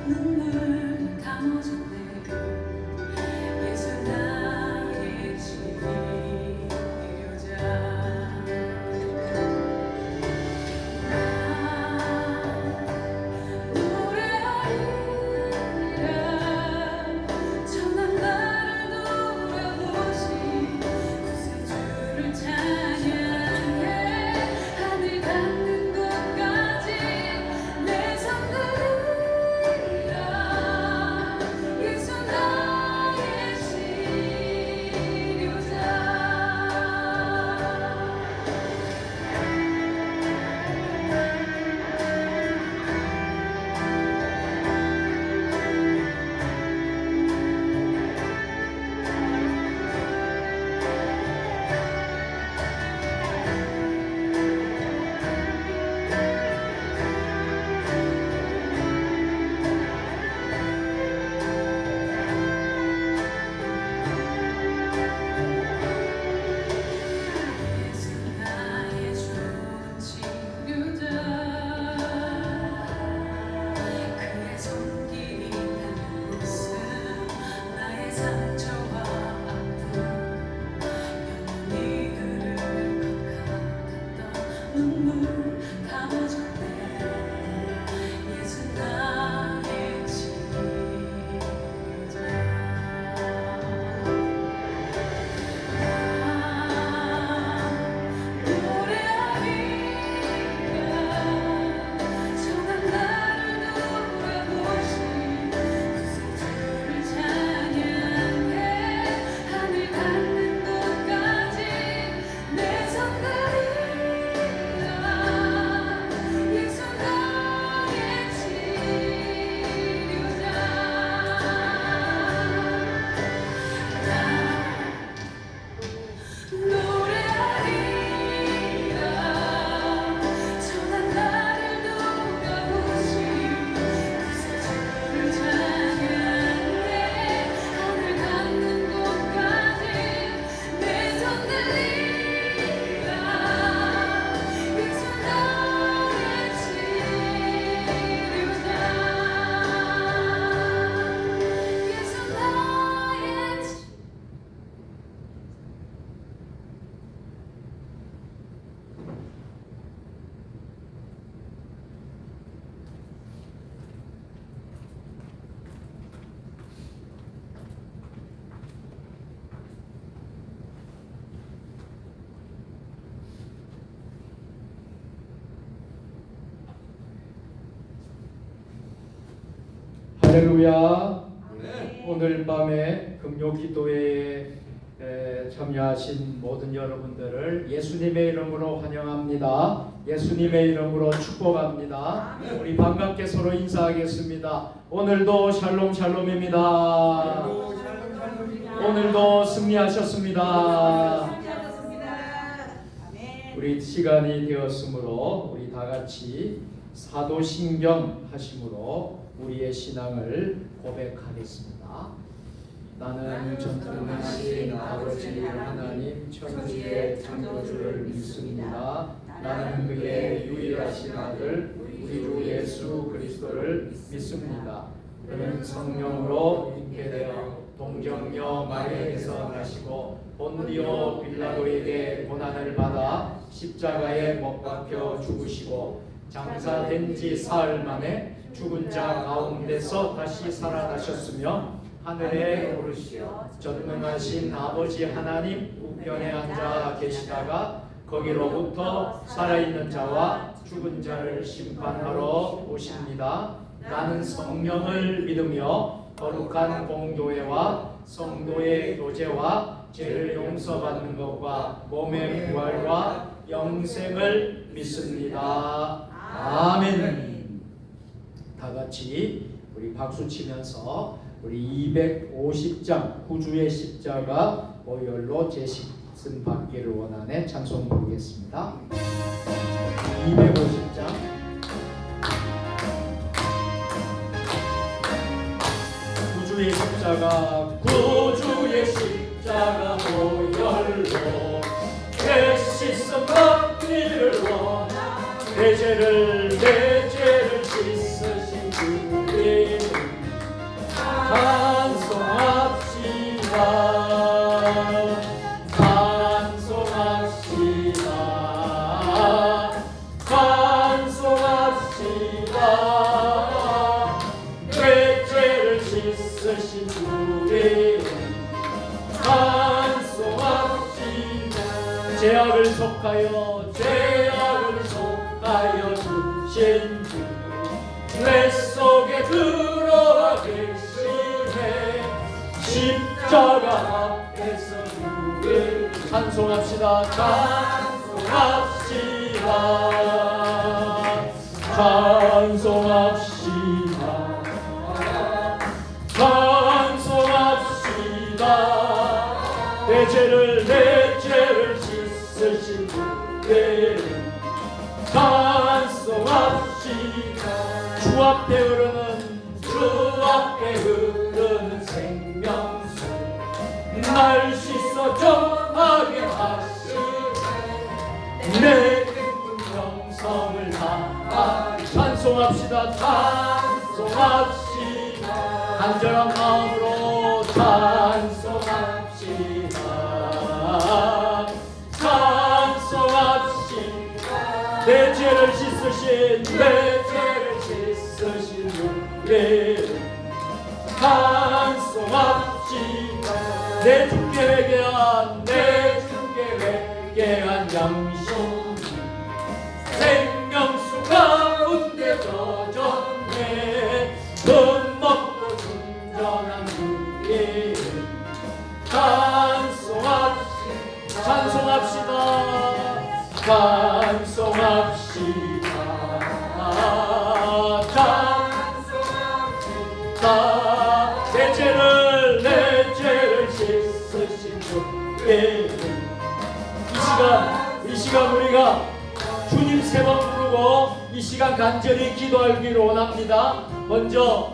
눈물 감아줬네. 예수 나의 치료자. 나 노래하리라. 천한 나를 돌아보신 구세주를 찬양해. 하늘 닿는 곳까지 내 손 들으리라. 예수 나의 치료자. 예수 나의 좋은 치료자. 그의 손길이 닿는 곳은 나의 상처와 아픔 영원히 흐를 것 같았던 눈물 감아줬네. 예수 나의 치료자. 노래하리라. 천한 나를 돌아보신 구세주를 찬양해. 하늘 닿는 곳까지 내 손 들이라. 예수 나의 치료자. 노래하리라. 천한 나를 돌아보신 구세주를 찬양해. 하늘 닿는 곳까지 내 손 들이라. 예수 나의 치료자. 예수 나의 할렐루야. 오늘 밤에 금요 기도회에 참여하신 모든 여러분들을 예수님의 이름으로 환영합니다. 예수님의 이름으로 축복합니다. 우리 반갑게 서로 인사하겠습니다. 오늘도 샬롬 샬롬입니다. 오늘도 승리하셨습니다. 우리 시간이 되었으므로 우리 다 같이 사도신경 하심으로 우리의 신앙을 고백하겠습니다. 나는 전능하신 아버지 하나님 천지의 창조주를 믿습니다. 나는 그의 유일하신 아들 우리 주 예수 그리스도를 믿습니다. 그는 성령으로 잉태되어 동정녀 마리아에게서 나시고 본디오 빌라도에게 고난을 받아 십자가에 못 박혀 죽으시고 장사된 지 사흘 만에 죽은 자 가운데서 다시 살아나셨으며 하늘에 오르시어 전능하신 아버지 하나님 우편에 앉아 계시다가 거기로부터 살아있는 자와 죽은 자를 심판하러 오십니다. 나는 성령을 믿으며 거룩한 공교회와 성도의 교제와 죄를 용서받는 것과 몸의 부활과 영생을 믿습니다. 아멘. 다 같이 우리 박수 치면서 우리 250장 구주의 십자가 오열로 제식은 받기를 원하네 찬송 부르겠습니다. 250장 구주의 십자가 구주의 십자가 오열로 제식은 받기를 원하네 내 죄를 씻으신 주의 내 죄를 씻으신 주의 찬송합시다. 죄악을 속하여 주신 주 내 속에 들어와 계시네. 십자가 앞에서 주를 찬송합시다. 찬송합시다. 내 죄를 씻으신 주의 찬송합시다. 주 앞에 흐르는 생명수 날 씻어 정하게 하시네. 내 깊은 영성을 다 찬송합시다. 간절한 마음으로 찬송합시다. 내 죄를 씻으신 주의 찬송합시다. 내 주께 회개한 양심 생명수 가운데 젖었네. 돈 먹고 순전한 주의 찬송합시다. 내 죄를 씻으신 주의 이 시간 우리가 주님 세 번 부르고 이 시간 간절히 기도하기를 원합니다. 먼저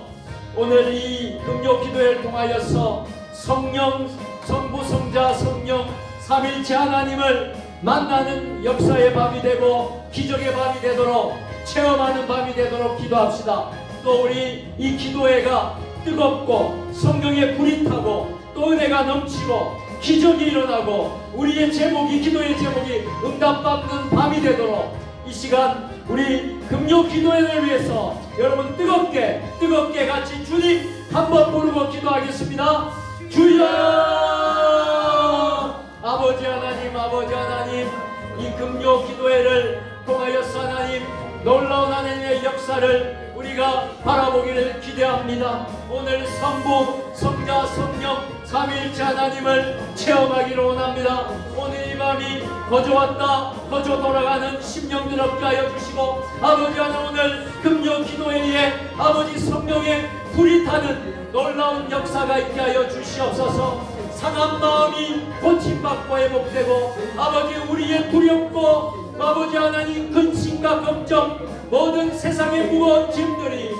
오늘 이 금요 기도회를 통하여서 성령, 성부, 성자, 성령 삼일체 하나님을 만나는 역사의 밤이 되고 기적의 밤이 되도록 체험하는 밤이 되도록 기도합시다. 또 우리 이 기도회가 뜨겁고 성령의 불이 타고 또 은혜가 넘치고 기적이 일어나고 우리의 제목이 기도의 제목이 응답받는 밤이 되도록 이 시간 우리 금요 기도회를 위해서 여러분 뜨겁게 같이 주님 한번 부르고 기도하겠습니다. 주여 아버지 하나님 이 금요 기도회를 통하여서 하나님 놀라운 하나님의 역사를 우리가 바라보기를 기대합니다. 오늘 성부, 성자, 성령 삼위일체 하나님을 체험하기를 원합니다. 오늘 이 밤이 거저 돌아가는 심령들 없게 하여 주시고 아버지 하나님 오늘 금요 기도회에 아버지 성령의 불이 타는 놀라운 역사가 있게 하여 주시옵소서. 상한 마음이 고침받고 회복되고 아버지 우리의 두렵고 아버지 하나님 근심과 걱정 모든 세상의 무거운 짐들이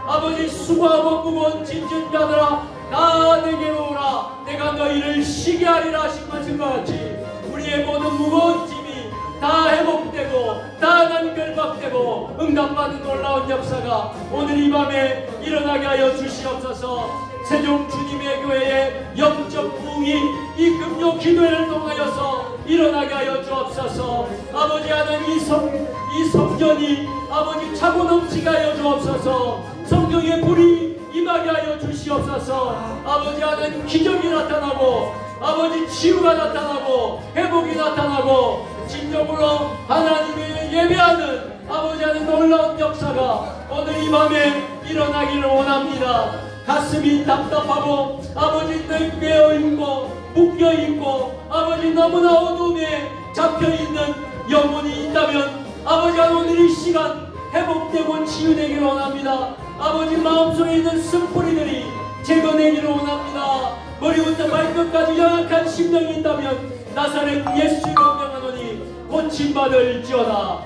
아버지 수고하고 무거운 짐진 자들아 나 내게로 오라 내가 너희를 쉬게 하리라 하신 말씀과 같이 우리의 모든 무거운 짐이 다 회복되고 다 연결받되고 응답받는 놀라운 역사가 오늘 이 밤에 일어나게 하여 주시옵소서. 세종 주님의 교회의 영적 부흥이 이 금요 기도회를 통하여서 일어나게 하여 주옵소서. 아버지 하나님 이 성전이 아버지 차고 넘치게 하여 주옵소서. 성경의 불이 임하게 하여 주시옵소서. 아버지 하나님 기적이 나타나고 아버지 치유가 나타나고 회복이 나타나고 진정으로 하나님의 예배하는 아버지 하나님 놀라운 역사가 오늘 이 밤에 일어나기를 원합니다. 가슴이 답답하고 아버지 깨어있고 묶여있고 아버지 너무나 어둠에 잡혀있는 영혼이 있다면 아버지 오늘 이 시간 회복되고 치유되기를 원합니다. 아버지 마음속에 있는 쓴뿌리들이 제거되기를 원합니다. 머리부터 발끝까지 연약한 심령이 있다면 나사렛 예수의 명령하노니 고침받을지어다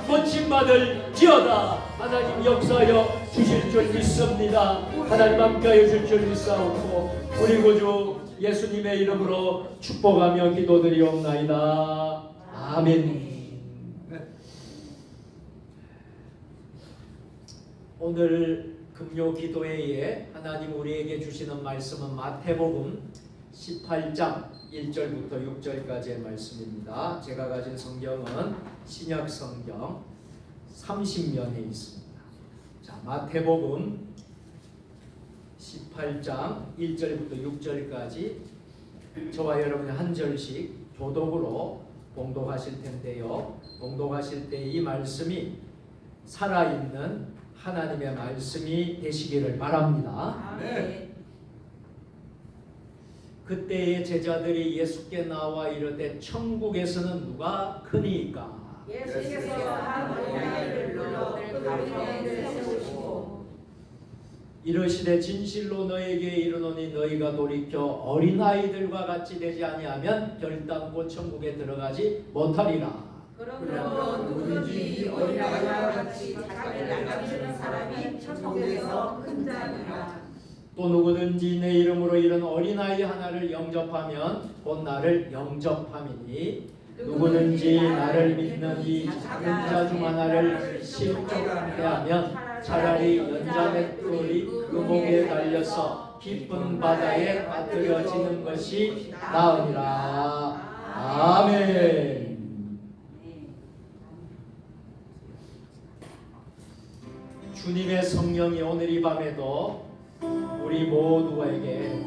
고침받을지어다. 하나님 역사하여 주실 줄 믿습니다. 하나님 함께하여 주실 줄 믿사옵고 우리 구주 예수님의 이름으로 축복하며 기도드리옵나이다. 아멘. 오늘 금요 기도회에 하나님 우리에게 주시는 말씀은 마태복음 18장 1절부터 6절까지의 말씀입니다. 제가 가진 성경은 신약 성경 30면에 있습니다. 자, 마태복음 18장 1절부터 6절까지 저와 여러분이 한 절씩 교독으로 봉독하실 텐데요. 봉독하실 때 이 말씀이 살아있는 하나님의 말씀이 되시기를 바랍니다. 아멘. 그때의 제자들이 예수께 나와 이르되 천국에서는 누가 크니까? 예수께서 한 어린아이를 불러 가운데 세우시고 이르시되 진실로 너에게 이르노니 너희가 돌이켜 어린아이들과 같이 되지 아니하면 결단코 천국에 들어가지 못하리라. 그러므로 누구든지 이 어린아이와 같이 자기를 양육하는 사람이 천국에서 큰 자니라. 또 누구든지 내 이름으로 이런 어린아이 하나를 영접하면 곧 나를 영접함이니 누구든지 나를 믿는 이 작은 자 중 하나를 실족하면 차라리 연자맷돌이 그 목에 달려서 깊은 바다에 빠뜨려지는 것이 나으니라. 아멘. 주님의 성령이 오늘 이 밤에도 우리 모두에게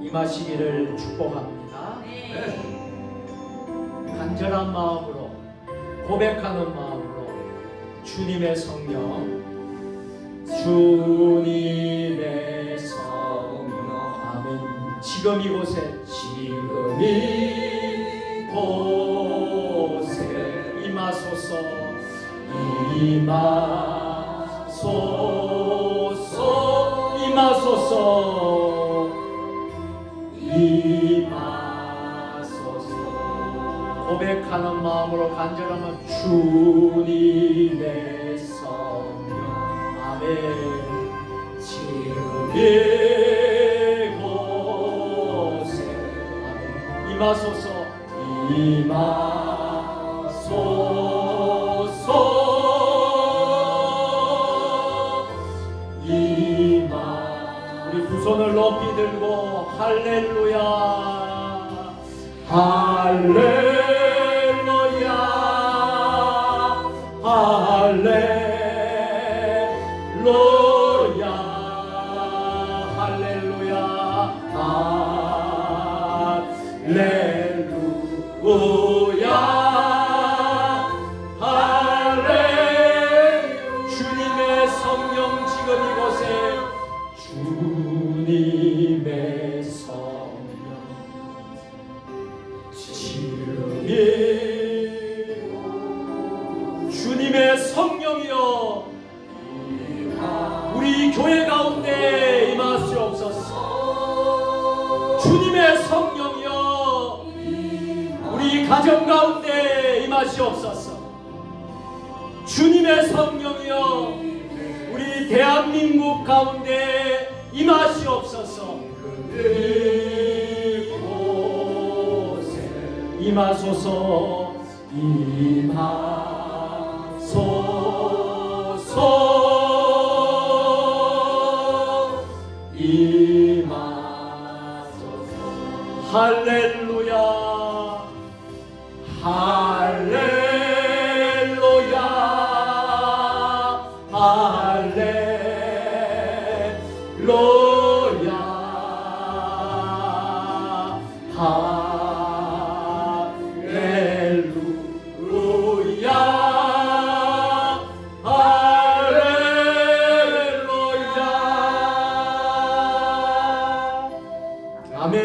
임하시기를 축복합니다. 간절한 마음으로 고백하는 마음으로 주님의 성령, 주님의 성령, 아멘. 지금 이곳에 임하소서, 임하소서. 고백하는 마음으로 간절하면 주님의 성령, 아멘. 지금 이곳에 아멘. 임하소서, 우리 두 손을 높이 들고 할렐루야, 할렐루야, 할렐루야, 할렐루야, 할렐루야. 주님의 성령 지금 이곳에, 주님의 성령 주님의 성령이여 우리 교회 가운데 임하시옵소서. 주님의 성령이여 우리 가정 가운데 임하시옵소서. 주님의 성령이여 우리 대한민국 가운데 임하시옵소서. 이곳에 임하소서, 임하소서. 할렐루야, 할렐루야, 할렐루야, 할렐루야, 할렐루야. 아멘.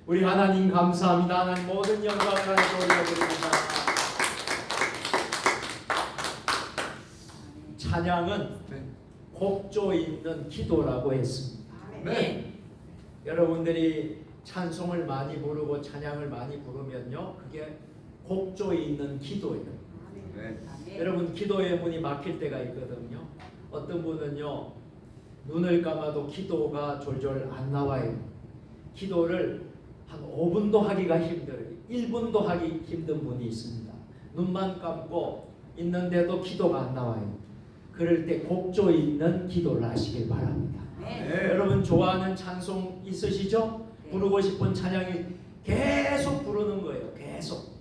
우리 하나님 감사합니다. 하나님 모든 영광을 하나님께 올려드립니다. 찬양은 곡조 있는 기도라고 했습니다. 네. 여러분들이 찬송을 많이 부르고 찬양을 많이 부르면요, 그게 곡조에 있는 기도예요. 여러분, 기도의 문이 막힐 때가 있거든요. 어떤 분은요, 눈을 감아도 기도가 졸졸 안 나와요. 기도를 한 5분도 하기가 힘들어요. 1분도 하기 힘든 분이 있습니다. 눈만 감고 있는데도 기도가 안 나와요. 그럴 때 곡조 있는 기도를 하시길 바랍니다. 여러분 좋아하는 찬송 있으시죠? 부르고 싶은 찬양이 계속 부르는 거예요. 계속.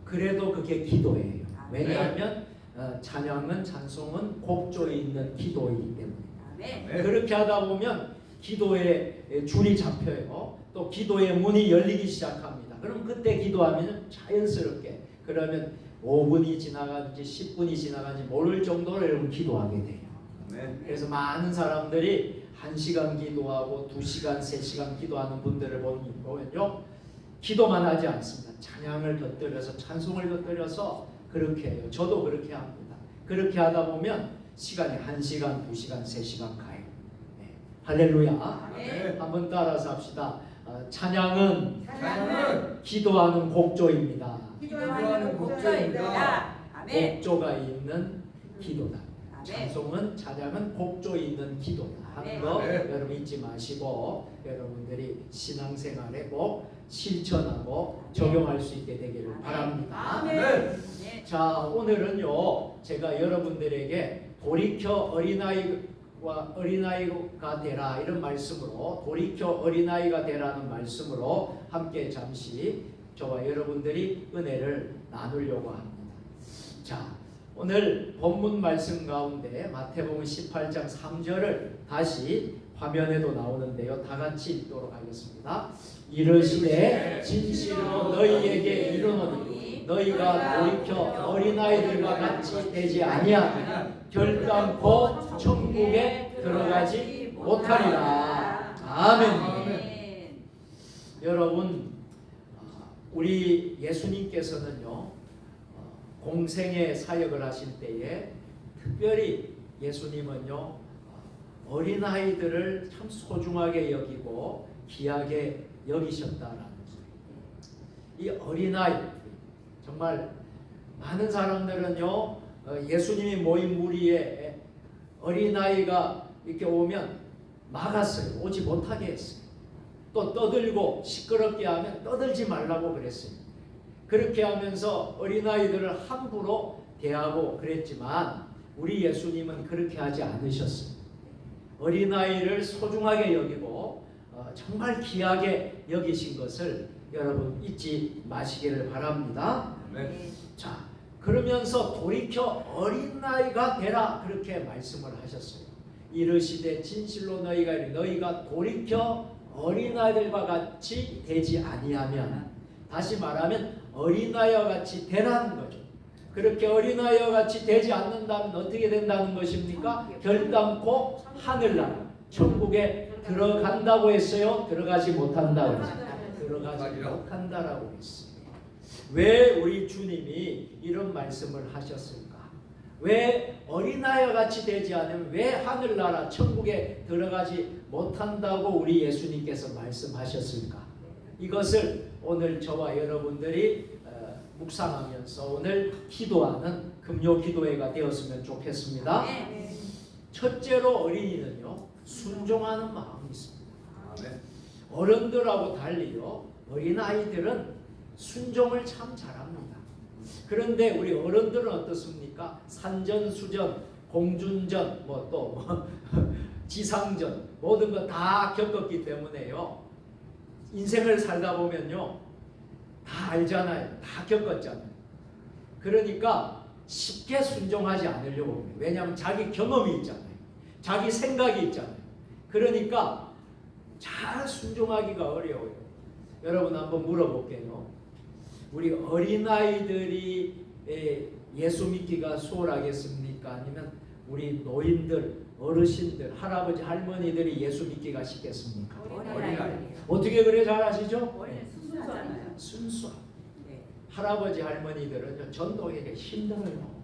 그래도 그게 기도예요. 왜냐하면 찬양은 찬송은 곡조에 있는 기도이기 때문에 아멘. 그렇게 하다 보면 기도의 줄이 잡혀요. 또 기도의 문이 열리기 시작합니다. 그럼 그때 기도하면 자연스럽게 그러면 5분이 지나간지 10분이 지나간지 모를 정도로 여러분 기도하게 돼요. 그래서 많은 사람들이 1시간 기도하고 2시간, 3시간 기도하는 분들을 보면요. 기도만 하지 않습니다. 찬양을 곁들여서 찬송을 곁들여서 그렇게 해요. 저도 그렇게 합니다. 그렇게 하다 보면 시간이 1시간, 2시간, 3시간 가요. 네. 할렐루야. 아멘. 한번 따라서 합시다. 찬양은 찬양은 기도하는 곡조입니다. 기도하는 곡조입니다. 아멘. 곡조가 있는 기도다. 아멘. 찬송은 찬양은 곡조에 있는 기도다 하는 거 여러분 잊지 마시고 여러분들이 신앙생활에 꼭 실천하고 적용할 수 있게 되기를 바랍니다. 아멘. 자, 오늘은요 제가 여러분들에게 돌이켜 어린아이가 되라 이런 말씀으로 돌이켜 어린아이가 되라는 말씀으로 함께 잠시 저와 여러분들이 은혜를 나누려고 합니다. 자, 오늘 본문 말씀 가운데 마태복음 18장 3절을 다시 화면에도 나오는데요. 다 같이 읽도록 하겠습니다. 이르시되 진실로 너희에게 이르노니 너희가 돌이켜 어린아이들과 같이 되지 아니하면 결단코 천국에 들어가지 못하리라. 아멘. 여러분, 우리 예수님께서는요 공생의 사역을 하실 때에 특별히 예수님은요 어린아이들을 참 소중하게 여기고 귀하게 여기셨다라는 거예요. 이 어린아이 정말 많은 사람들은요 예수님이 모인 무리에 어린아이가 이렇게 오면 막았어요. 오지 못하게 했어요. 또 떠들고 시끄럽게 하면 떠들지 말라고 그랬어요. 그렇게 하면서 어린아이들을 함부로 대하고 그랬지만 우리 예수님은 그렇게 하지 않으셨어요. 어린아이를 소중하게 여기고 정말 귀하게 여기신 것을 여러분 잊지 마시기를 바랍니다. 자, 그러면서 돌이켜 어린아이가 되라 그렇게 말씀을 하셨어요. 이르시되 진실로 너희가 돌이켜 어린아이들과 같이 되지 아니하면, 다시 말하면 어린아이와 같이 되라는 거죠. 그렇게 어린아이와 같이 되지 않는다면 어떻게 된다는 것입니까? 결단코 하늘나라 천국에 들어간다고 했어요? 들어가지 못한다고 했어요? 들어가지 못한다라고 했어요. 왜 우리 주님이 이런 말씀을 하셨을까? 왜 어린아이와 같이 되지 않으면 왜 하늘나라 천국에 들어가지 못한다고 우리 예수님께서 말씀하셨을까? 이것을 오늘 저와 여러분들이 묵상하면서 오늘 기도하는 금요 기도회가 되었으면 좋겠습니다. 첫째로 어린이는요 순종하는 마음이 있습니다. 어른들하고 달리요 어린아이들은 순종을 참 잘합니다. 그런데 우리 어른들은 어떻습니까? 산전수전, 공준전, 지상전 모든 거 다 겪었기 때문에요. 인생을 살다 보면요 다 알잖아요. 다 겪었잖아요. 그러니까 쉽게 순종하지 않으려고 해요. 왜냐하면 자기 경험이 있잖아요. 자기 생각이 있잖아요. 그러니까 잘 순종하기가 어려워요. 여러분 한번 물어볼게요. 우리 어린아이들이 예수 믿기가 수월하겠습니까? 아니면 우리 노인들, 어르신들, 할아버지, 할머니들이 예수 믿기가 쉽겠습니까? 어린아이. 어떻게 그래 잘 아시죠? 순수하잖아요. 순수하고. 네. 할아버지, 할머니들은 전도하기가 힘들어요.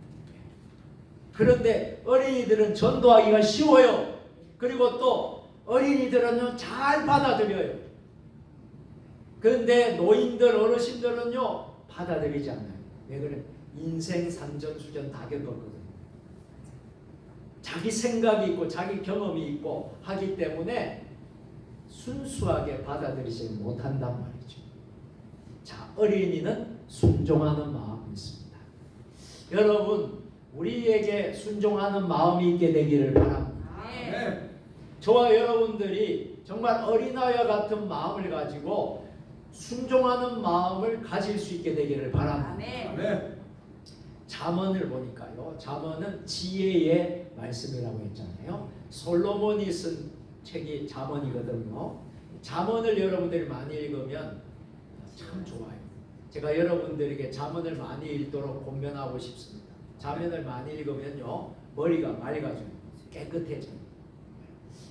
그런데 어린이들은 전도하기가 쉬워요. 그리고 또 어린이들은요 잘 받아들여요. 그런데 노인들, 어르신들은요 받아들이지 않아요. 왜 그래? 인생 산전수전 다 겪었거든요. 자기 생각이 있고 자기 경험이 있고 하기 때문에 순수하게 받아들이지 못한단 말이죠. 자, 어린이는 순종하는 마음이 있습니다. 여러분, 우리에게 순종하는 마음이 있게 되기를 바랍니다. 저와 여러분들이 정말 어린아이와 같은 마음을 가지고 순종하는 마음을 가질 수 있게 되기를 바랍니다. 잠언을 보니까요. 잠언은 지혜의 말씀이라고 했잖아요. 솔로몬이 쓴 책이 잠언이거든요. 잠언을 여러분들이 많이 읽으면 참 좋아요. 제가 여러분들에게 잠언을 많이 읽도록 권면하고 싶습니다. 잠언을 많이 읽으면요. 머리가 맑아져요. 깨끗해져요.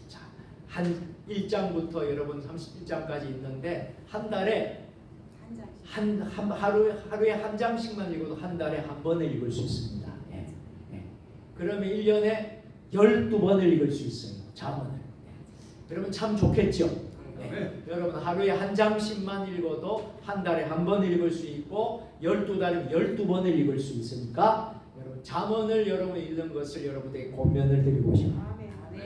자, 한 1장부터 여러분 31장까지 있는데 한 달에 하루에 한 장씩만 읽어도 한 달에 한 번을 읽을 수 있습니다. 예. 예. 그러면 1년에 12번을 읽을 수 있어요. 잠언을. 그러면 참 좋겠죠. 예. 여러분 하루에 한 장씩만 읽어도 한 달에 한 번 읽을 수 있고 12달이면 12번을 읽을 수 있으니까 여러분 잠언을 여러분 읽는 것을 여러분에게 권면을 드리고 싶어요.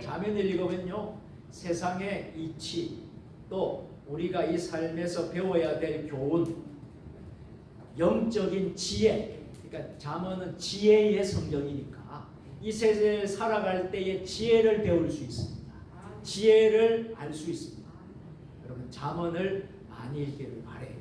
잠언을 읽으면요. 세상의 이치 또 우리가 이 삶에서 배워야 될 교훈 영적인 지혜 그러니까 잠언은 지혜의 성경이니까 이 세상에 살아갈 때의 지혜를 배울 수 있습니다. 지혜를 알 수 있습니다. 여러분 잠언을 많이 읽기를 바래요.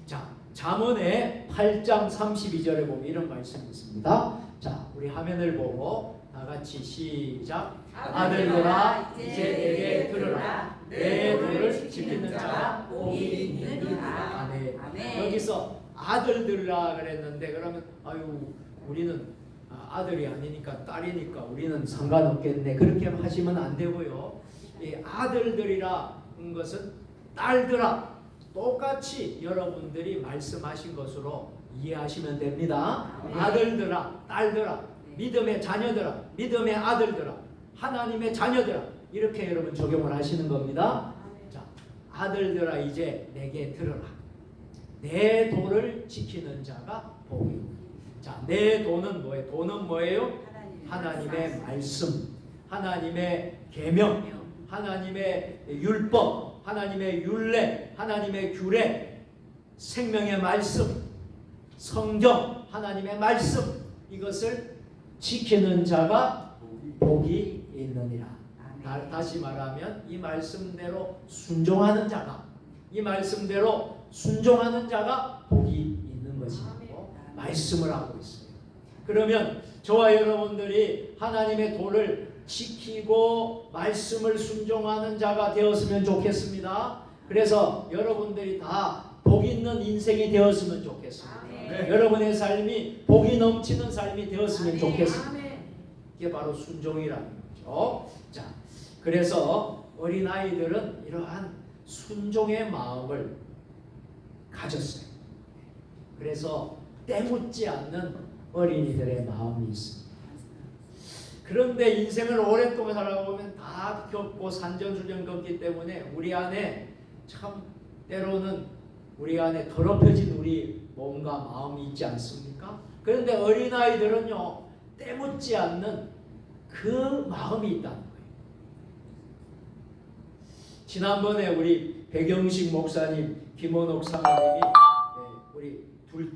자, 잠언의 8장 32절에 보면 이런 말씀이 있습니다. 자, 우리 화면을 보고 다 같이 시작. 아들들아 이제 내게 들으라. 내 도를 지키는 자가 복이 있느니라. 아멘. 여기서 아들들라 그랬는데 그러면 아유 우리는 아들이 아니니까 딸이니까 우리는 상관없겠네 그렇게 하시면 안 되고요. 이 아들들이라는 것은 딸들아 똑같이 여러분들이 말씀하신 것으로 이해하시면 됩니다. 아들들아 딸들아 믿음의 자녀들아 믿음의 아들들아 하나님의 자녀들아 이렇게 여러분 적용을 하시는 겁니다. 자, 아들들아 이제 내게 들으라. 내 도를 지키는 자가 복이. 자, 내 도는 뭐예요? 도는 뭐예요? 하나님의 말씀, 하나님의 계명, 하나님의 율법, 하나님의 율례, 하나님의 규례, 생명의 말씀, 성경, 하나님의 말씀 이것을 지키는 자가 복이 있느니라. 다시 말하면 이 말씀대로 순종하는 자가 이 말씀대로 순종하는 자가 복이 있는 것이고 말씀을 하고 있어요. 그러면 저와 여러분들이 하나님의 도를 지키고 말씀을 순종하는 자가 되었으면 좋겠습니다. 그래서 여러분들이 다 복 있는 인생이 되었으면 좋겠습니다. 여러분의 삶이 복이 넘치는 삶이 되었으면 좋겠습니다. 이게 바로 순종이라는 거죠. 자, 그래서 어린아이들은 이러한 순종의 마음을 가졌어요. 그래서 때묻지 않는 어린이들의 마음이 있습니다. 그런데 인생을 오랫동안 살아보면 다 겪고 산전수전 겪기 때문에 우리 안에 참 때로는 우리 안에 더럽혀진 우리 몸과 마음이 있지 않습니까? 그런데 어린아이들은요 때묻지 않는 그 마음이 있다는 거예요. 지난번에 우리 백영식 목사님, 김원옥 사모님이 우리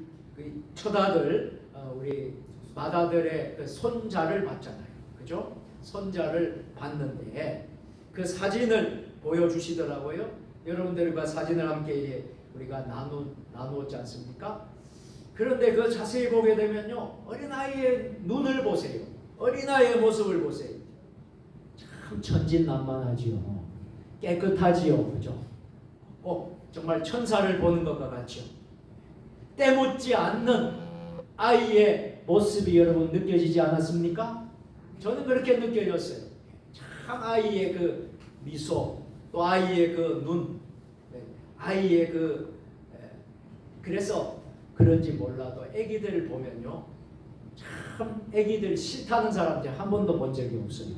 첫 아들, 우리 맏아들의 그 손자를 봤잖아요. 그죠? 손자를 봤는데 그 사진을 보여주시더라고요. 여러분들과 사진을 함께 우리가 나누었지 않습니까? 그런데 그 자세히 보게 되면요. 어린아이의 눈을 보세요. 어린아이의 모습을 보세요. 참 천진난만하지요. 깨끗하지요. 그죠? 정말 천사를 보는 것과 같죠. 때묻지 않는 아이의 모습이 여러분 느껴지지 않았습니까? 저는 그렇게 느껴졌어요. 참 아이의 그 미소, 또 아이의 그 눈, 아이의 그래서 그런지 몰라도 아기들을 보면요, 참 아기들 싫다는 사람들 한 번도 본 적이 없어요.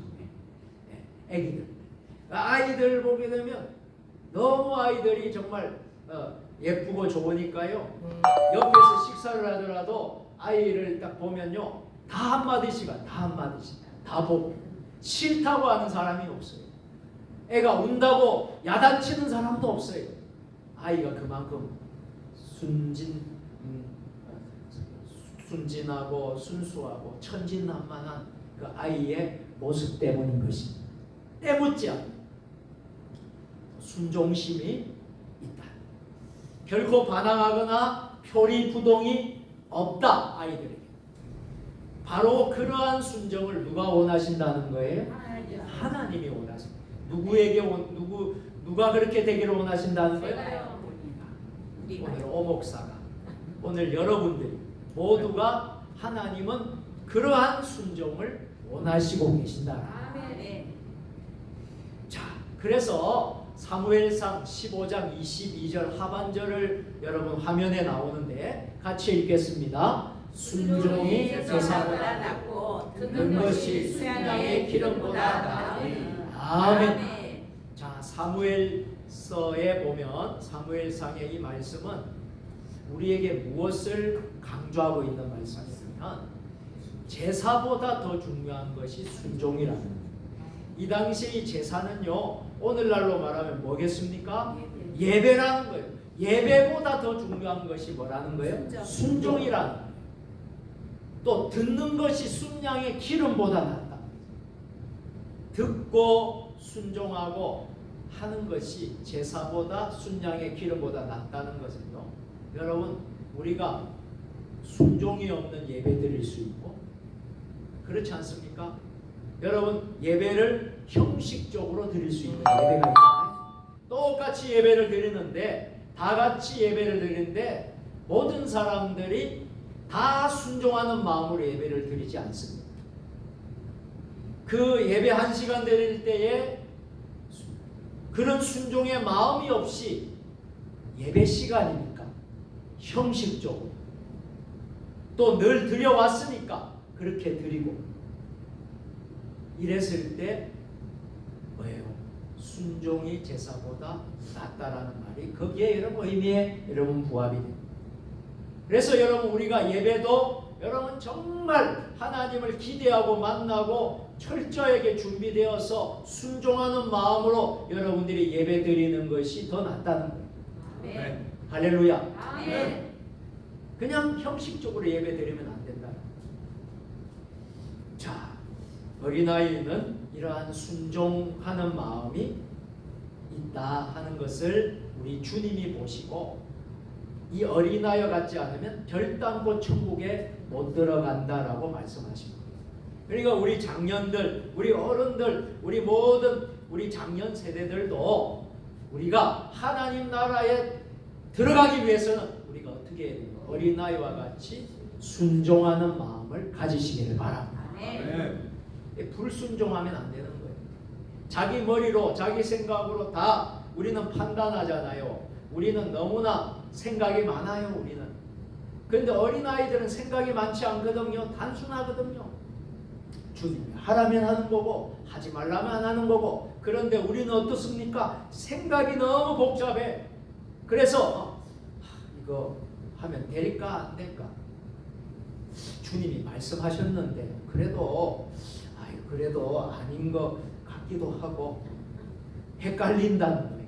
아이들 보게 되면 너무 아이들이 정말 예쁘고 좋으니까요. 옆에서 식사를 하더라도 아이를 딱 보면요, 다 한마디씩 다 보고 싫다고 하는 사람이 없어요. 애가 운다고 야단치는 사람도 없어요. 아이가 그만큼 순진하고 순수하고 천진난만한 그 아이의 모습 때문인 것입니다. 때묻지 않는 순종심이 있다. 결코 반항하거나 표리부동이 없다. 아이들에게 바로 그러한 순종을 누가 원하신다는 거예요? 하나님이 원하십니다. 누가 그렇게 되기를 원하신다는 거예요? 오늘 오목사가, 오늘 여러분들이 모두가 하나님은 그러한 순종을 원하시고 계신다. 자, 그래서 사무엘상 15장 22절 하반절을 여러분 화면에 나오는데 같이 읽겠습니다. 순종이 제사보다 낫고 듣는 것이 순양의 기름보다 나으니. 아멘. 자, 사무엘서에 보면 사무엘상의 이 말씀은 우리에게 무엇을 강조하고 있는 말씀이냐면 제사보다 더 중요한 것이 순종이라는 거예요. 이 당시 이 제사는요, 오늘날로 말하면 뭐겠습니까? 예배라는 거예요. 예배보다 더 중요한 것이 뭐라는 거예요? 순종이라는 거예요. 또 듣는 것이 순양의 기름보다 낫다. 듣고 순종하고 하는 것이 제사보다 순양의 기름보다 낫다는 것은요, 여러분, 우리가 순종이 없는 예배 드릴 수 있고 그렇지 않습니까? 여러분, 예배를 형식적으로 드릴 수 있는 예배가 있잖아요. 똑같이 예배를 드리는데, 다 같이 예배를 드리는데 모든 사람들이 다 순종하는 마음으로 예배를 드리지 않습니다. 그 예배 1시간 드릴 때에 그런 순종의 마음이 없이 예배 시간이니까 형식적으로 또 늘 드려왔으니까 그렇게 드리고 이랬을 때 뭐예요? 순종이 제사보다 낫다라는 말이 거기에 여러분 의미에 여러분 부합이 됩니다. 그래서 여러분 우리가 예배도 여러분 정말 하나님을 기대하고 만나고 철저하게 준비되어서 순종하는 마음으로 여러분들이 예배 드리는 것이 더 낫다는 거예요. 아멘. 할렐루야. 아멘. 그냥 형식적으로 예배 드리면 안 된다. 자, 어린아이는 이러한 순종하는 마음이 있다 하는 것을 우리 주님이 보시고 이 어린아이와 같지 않으면 결단코 천국에 못 들어간다라고 말씀하십니다. 그러니까 우리 장년들, 우리 어른들, 우리 모든 우리 장년 세대들도 우리가 하나님 나라에 들어가기 위해서는 우리가 어떻게 해야 돼요? 어린아이와 같이 순종하는 마음을 가지시기를 바랍니다. 아멘. 불순종하면 안 되는 거예요. 자기 머리로 자기 생각으로 다 우리는 판단하잖아요. 우리는 너무나 생각이 많아요. 우리는. 그런데 어린아이들은 생각이 많지 않거든요. 단순하거든요. 주님이 하라면 하는 거고 하지 말라면 안 하는 거고. 그런데 우리는 어떻습니까? 생각이 너무 복잡해. 그래서 이거 하면 될까 안 될까? 주님이 말씀하셨는데 그래도 아닌 것 같기도 하고 헷갈린다는 거예요.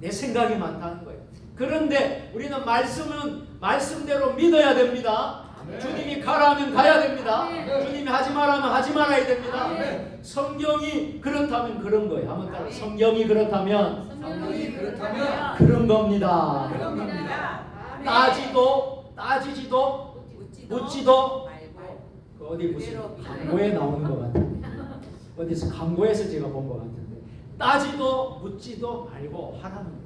내 생각이 많다는 거예요. 그런데 우리는 말씀대로 믿어야 됩니다. 아멘. 주님이 가라면 가야 됩니다. 아멘. 주님이 하지 말라면 하지 말아야 됩니다. 아멘. 성경이 그렇다면 그런 거예요. 한번 따라. 성경이 그렇다면 성경이 그렇다면 그런 겁니다. 그런 겁니다. 따지지도 묻지도 그 어디 무슨 광고에 나오는 것 같은데 어디서 광고에서 제가 본 것 같은데 따지도 묻지도 말고 하라는 거예요.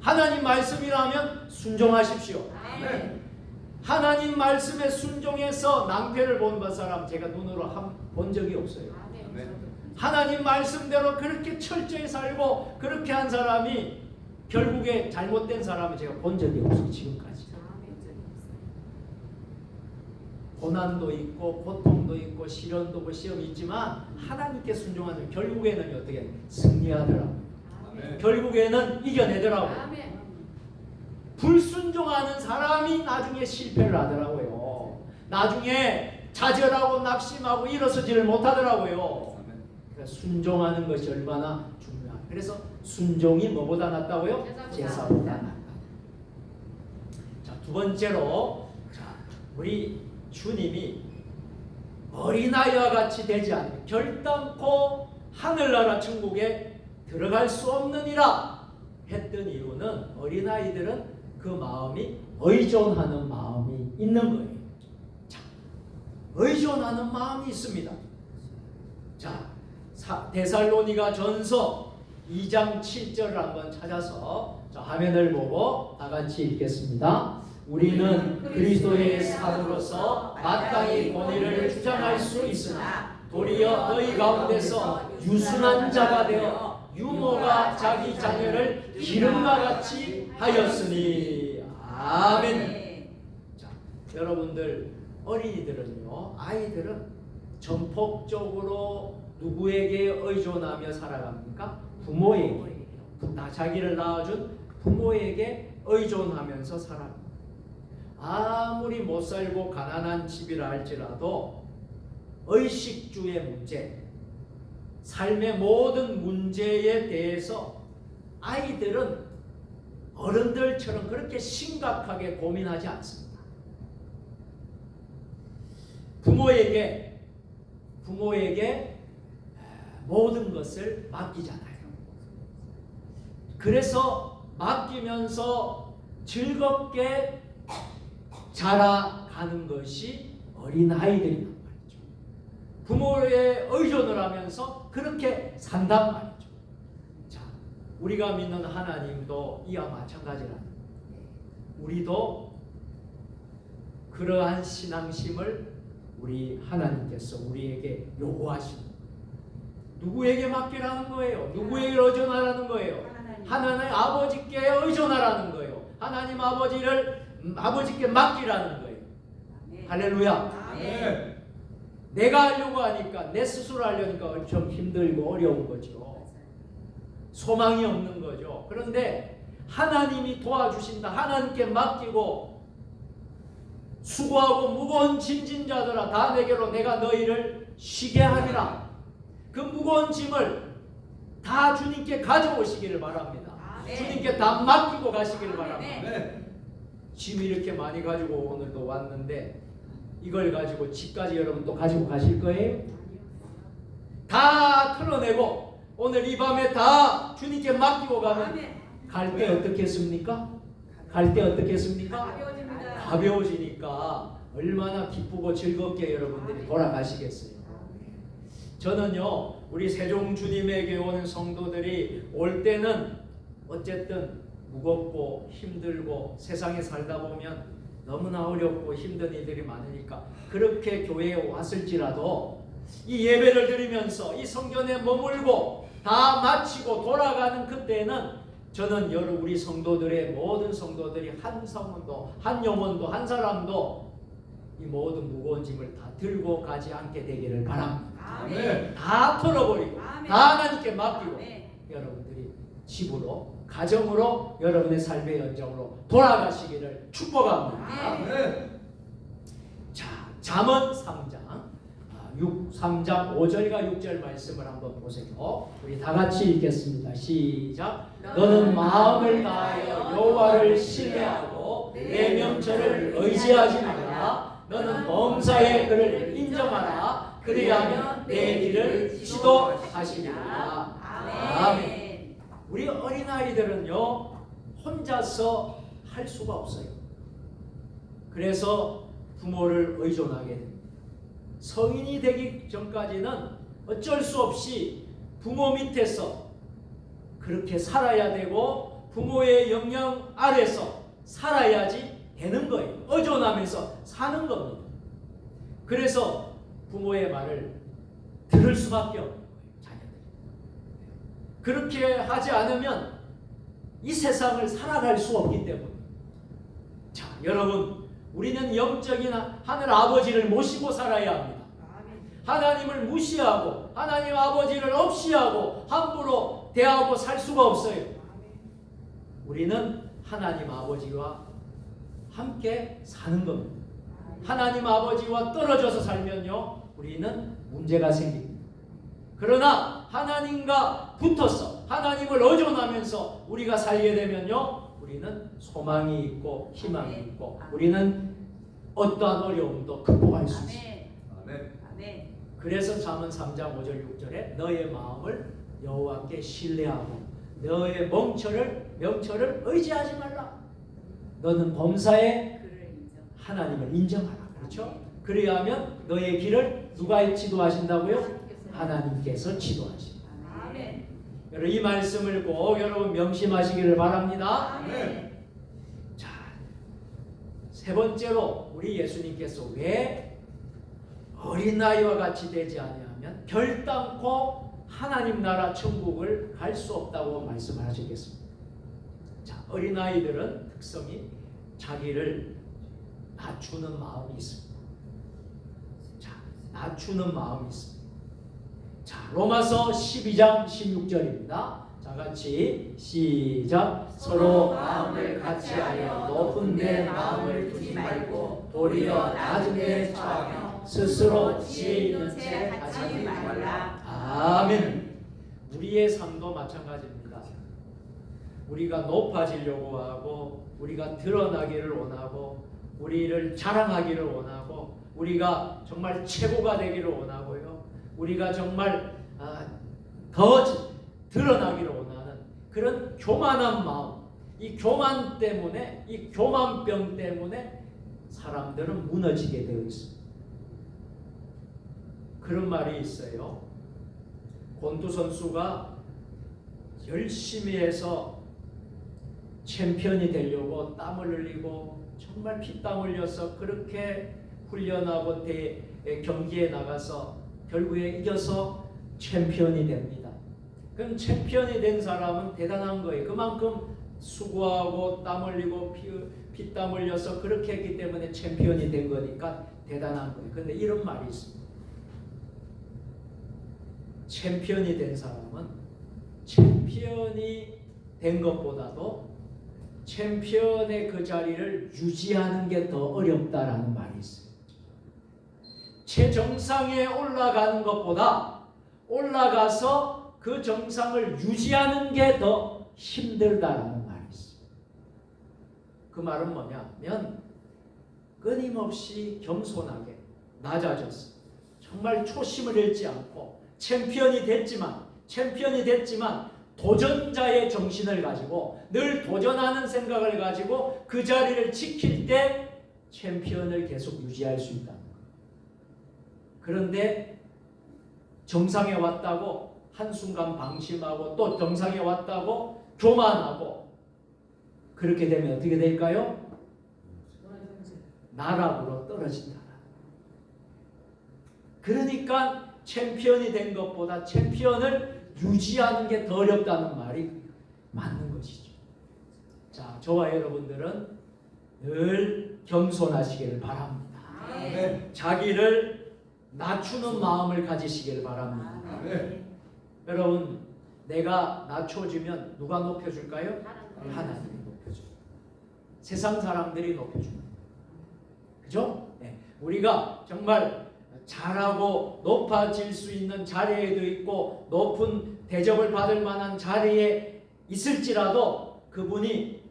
하나님 말씀이라면 순종하십시오. 아멘. 하나님 말씀에 순종해서 낭패를 본 사람 제가 눈으로 본 적이 없어요. 아멘. 하나님 말씀대로 그렇게 철저히 살고 그렇게 한 사람이 결국에 잘못된 사람을 제가 본 적이 없어요. 지금까지. 고난도 있고 고통도 있고 시련도 있고 시험이 있지만 하나님께 순종하면 결국에는 어떻게 승리하더라고요. 아멘. 결국에는 이겨내더라고요. 불순종하는 사람이 나중에 실패를 하더라고요. 나중에 좌절하고 낙심하고 일어서지를 못하더라고요. 아멘. 그러니까 순종하는 것이 얼마나 중요하다. 그래서 순종이 뭐보다 낫다고요? 제사보다 낫다. 자, 두 번째로 우리 주님이 어린아이와 같이 되지 않으면 결단코 하늘나라 천국에 들어갈 수 없느니라 했던 이유는 어린아이들은 그 마음이 의존하는 마음이 있는 거예요. 자, 의존하는 마음이 있습니다. 자, 데살로니가 전서 2장 7절을 한번 찾아서 화면을 보고 다 같이 읽겠습니다. 우리는 그리스도의 사도로서 마땅히 권위를 주장할 수 있으나 도리어 너희 가운데서 유순한 자가 되어 유모가 자기 자녀를 기름과 같이 하였으니. 아멘. 자, 여러분들 어린이들은요, 아이들은 전폭적으로 누구에게 의존하며 살아갑니까? 부모에게. 자기를 낳아준 부모에게 의존하면서 살아갑니다. 아무리 못 살고 가난한 집이라 할지라도 의식주의 문제, 삶의 모든 문제에 대해서 아이들은 어른들처럼 그렇게 심각하게 고민하지 않습니다. 부모에게 모든 것을 맡기잖아요. 그래서 맡기면서 즐겁게 자라가는 것이 어린아이들이란 말이죠. 부모에 의존을 하면서 그렇게 산단 말이죠. 자, 우리가 믿는 하나님도 이와 마찬가지라는 거예요. 우리도 그러한 신앙심을 우리 하나님께서 우리에게 요구하시는 거예요. 누구에게 맡기라는 거예요? 누구에게 의존하라는 거예요? 하나님 아버지께 의존하라는 거예요. 하나님 아버지께 맡기라는 거예요. 할렐루야. 내가 하려고 하니까, 내 스스로 하려니까 좀 힘들고 어려운 거죠. 소망이 없는 거죠. 그런데 하나님이 도와주신다. 하나님께 맡기고 수고하고 무거운 짐진 자들아 다 내게로 내가 너희를 쉬게 하리라. 그 무거운 짐을 다 주님께 가져오시기를 바랍니다. 주님께 다 맡기고 가시기를 바랍니다. 짐 이렇게 많이 가지고 오늘도 왔는데 이걸 가지고 집까지 여러분 또 가지고 가실 거예요? 다 털어내고 오늘 이 밤에 다 주님께 맡기고 가면 갈 때 어떻겠습니까? 갈 때 어떻겠습니까? 가벼워지니까 얼마나 기쁘고 즐겁게 여러분들이 돌아가시겠어요. 저는요, 우리 세종 주님에게 오는 성도들이 올 때는 어쨌든 무겁고 힘들고 세상에 살다 보면 너무나 어렵고 힘든 일들이 많으니까 그렇게 교회에 왔을지라도 이 예배를 드리면서 이 성전에 머물고 다 마치고 돌아가는 그때는 저는 우리 성도들의 모든 성도들이 한 성원도 한 영혼도 한 사람도 이 모든 무거운 짐을 다 들고 가지 않게 되기를 바랍니다. 아멘. 다 털어버리고 아멘. 다 하나님께 맡기고 여러분들이 집으로 가정으로 여러분의 삶의 연장으로 돌아가시기를 축복합니다. 자, 잠언 3장 5절과 6절 말씀을 한번 보세요. 우리 다 같이 읽겠습니다. 시작. 너는 마음을 다하여 여호와를 신뢰하고 내 명철을 의지하지 말라. 너는 범사의 그를 인정하라. 그리하면 내 길을 지도하시리라. 아멘. 우리 어린아이들은요, 혼자서 할 수가 없어요. 그래서 부모를 의존하게 됩니다. 성인이 되기 전까지는 어쩔 수 없이 부모 밑에서 그렇게 살아야 되고 부모의 영향 아래서 살아야지 되는 거예요. 의존하면서 사는 겁니다. 그래서 부모의 말을 들을 수밖에 없는 거예요. 자녀들이. 그렇게 하지 않으면 이 세상을 살아갈 수 없기 때문에. 자, 여러분, 우리는 영적인 하늘 아버지를 모시고 살아야 합니다. 하나님을 무시하고 하나님 아버지를 없이하고 함부로 대하고 살 수가 없어요. 우리는 하나님 아버지와 함께 사는 겁니다. 하나님 아버지와 떨어져서 살면요, 우리는 문제가 생깁니다. 그러나 하나님과 붙어서 하나님을 의존하면서 우리가 살게 되면요, 우리는 소망이 있고 희망이 있고 우리는 어떠한 어려움도 극복할 수 있습니다. 그래서 잠언 3장 5절 6절에 너의 마음을 여호와께 신뢰하고 너의 명철을 의지하지 말라. 너는 범사에 하나님을 인정하라. 그렇죠? 그리하면 너의 길을 누가 지도하신다고요? 하나님께서 지도하신다. 아멘. 여러분 이 말씀을 꼭 여러분 명심하시기를 바랍니다. 아멘. 자, 세 번째로 우리 예수님께서 왜 어린아이와 같이 되지 아니하면 결단코 하나님 나라 천국을 갈 수 없다고 말씀을 하시겠습니다. 자, 어린아이들은 특성이 자기를 낮추는 마음이 있습니다. 자, 낮추는 마음이 있습니다. 자, 로마서 12장 16절입니다. 자, 같이 시작. 서로 마음을 같이하여 높은 데 마음을 두지 말고 도리어 낮은 데 처하며 스스로 지혜 있는 채 하지 말라. 아멘. 우리의 삶도 마찬가지입니다. 우리가 높아지려고 하고 우리가 드러나기를 원하고 우리를 자랑하기를 원하고 우리가 정말 최고가 되기를 원하고요. 우리가 정말 더 드러나기를 원하는 그런 교만한 마음, 이 교만 때문에, 이 교만병 때문에 사람들은 무너지게 되어 있습니다. 그런 말이 있어요. 권투 선수가 열심히 해서 챔피언이 되려고 땀을 흘리고 정말 피땀 흘려서 그렇게 훈련하고 경기에 나가서 결국에 이겨서 챔피언이 됩니다. 그럼 챔피언이 된 사람은 대단한 거예요. 그만큼 수고하고 땀 흘리고 피땀 흘려서 그렇게 했기 때문에 챔피언이 된 거니까 대단한 거예요. 그런데 이런 말이 있습니다. 챔피언이 된 사람은 챔피언이 된 것보다도 챔피언의 그 자리를 유지하는 게 더 어렵다라는 말이 있어요. 최정상에 올라가는 것보다 올라가서 그 정상을 유지하는 게 더 힘들다라는 말이 있어요. 그 말은 뭐냐면 끊임없이 겸손하게 낮아졌어. 정말 초심을 잃지 않고 챔피언이 됐지만 도전자의 정신을 가지고 늘 도전하는 생각을 가지고 그 자리를 지킬 때 챔피언을 계속 유지할 수 있다는 거예요. 그런데 정상에 왔다고 한순간 방심하고 또 정상에 왔다고 교만하고 그렇게 되면 어떻게 될까요? 나락으로 떨어진다. 그러니까 챔피언이 된 것보다 챔피언을 유지하는 게 더 어렵다는 말이 맞는 것이죠. 자, 저와 여러분들은 늘 겸손하시기를 바랍니다. 아멘. 자기를 낮추는 마음을 가지시기를 바랍니다. 아멘. 여러분, 내가 낮춰지면 누가 높여줄까요? 하나님이 높여줘요. 세상 사람들이 높여줍니다. 그죠? 네. 우리가 정말 잘하고 높아질 수 있는 자리에도 있고 높은 대접을 받을 만한 자리에 있을지라도 그분이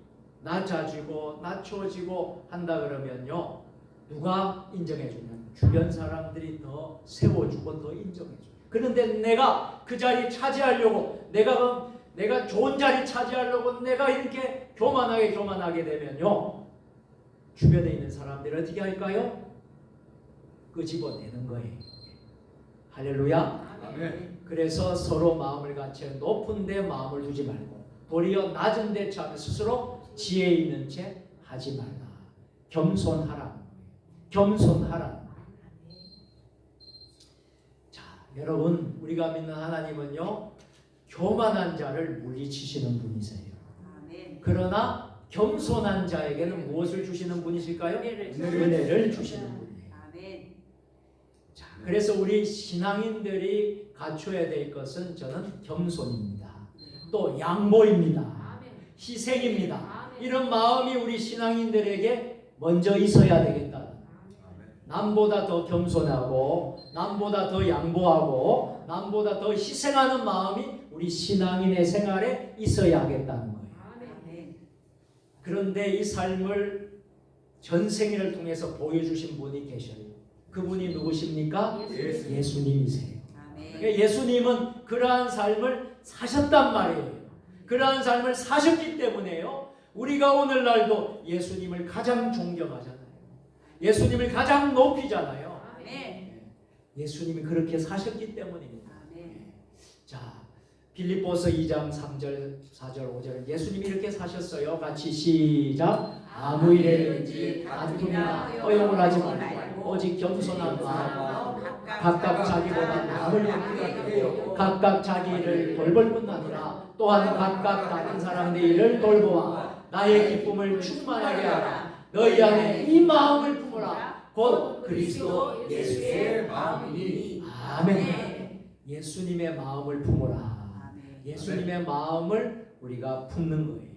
낮아지고 낮춰지고 한다 그러면요, 누가 인정해주면 주변 사람들이 더 세워주고 더 인정해줘요. 그런데 내가 그 자리 차지하려고 내가 좋은 자리 차지하려고 내가 이렇게 교만하게 되면요, 주변에 있는 사람들이 어떻게 할까요? 끄집어내는 거예요. 할렐루야. 아멘. 그래서 서로 마음을 같이 높은 데 마음을 두지 말고 도리어 낮은 데 처하며 스스로 지혜 있는 채 하지 말라. 겸손하라. 겸손하라. 자, 여러분, 우리가 믿는 하나님은요, 교만한 자를 물리치시는 분이세요. 아멘. 그러나 겸손한 자에게는 무엇을 주시는 분이실까요? 은혜를 주시는 분이에요. 아멘. 자, 그래서 우리 신앙인들이 갖춰야 될 것은 저는 겸손입니다. 또 양보입니다. 희생입니다. 이런 마음이 우리 신앙인들에게 먼저 있어야 되겠다. 남보다 더 겸손하고 남보다 더 양보하고 남보다 더 희생하는 마음이 우리 신앙인의 생활에 있어야 하겠다는 거예요. 아멘. 그런데 이 삶을 전생일을 통해서 보여주신 분이 계셔요. 그분이 누구십니까? 예수님이세요. 아멘. 그러니까 예수님은 그러한 삶을 사셨단 말이에요. 그러한 삶을 사셨기 때문에요, 우리가 오늘날도 예수님을 가장 존경하잖아요. 예수님을 가장 높이잖아요. 아멘. 예수님이 그렇게 사셨기 때문입니다. 아멘. 자, 빌립보서 2장 3절, 4절, 5절 예수님이 이렇게 사셨어요. 같이 시작. 아무 일에든지 다툼이나 허용을 하지 말고 오직 겸손한 마음으로 각각 자기보다 남을 높이고 각각 자기 일을 돌볼 뿐 아니라 또한 각각 다른 사람의 일을 돌보아 나의 기쁨을 충만하게 하라. 너희 안에 이 마음을 품으라. 곧 그리스도 예수의 마음이니. 아멘. 예수님의 마음을 품으라. 아멘. 예수님의 마음을 우리가 품는 거예요.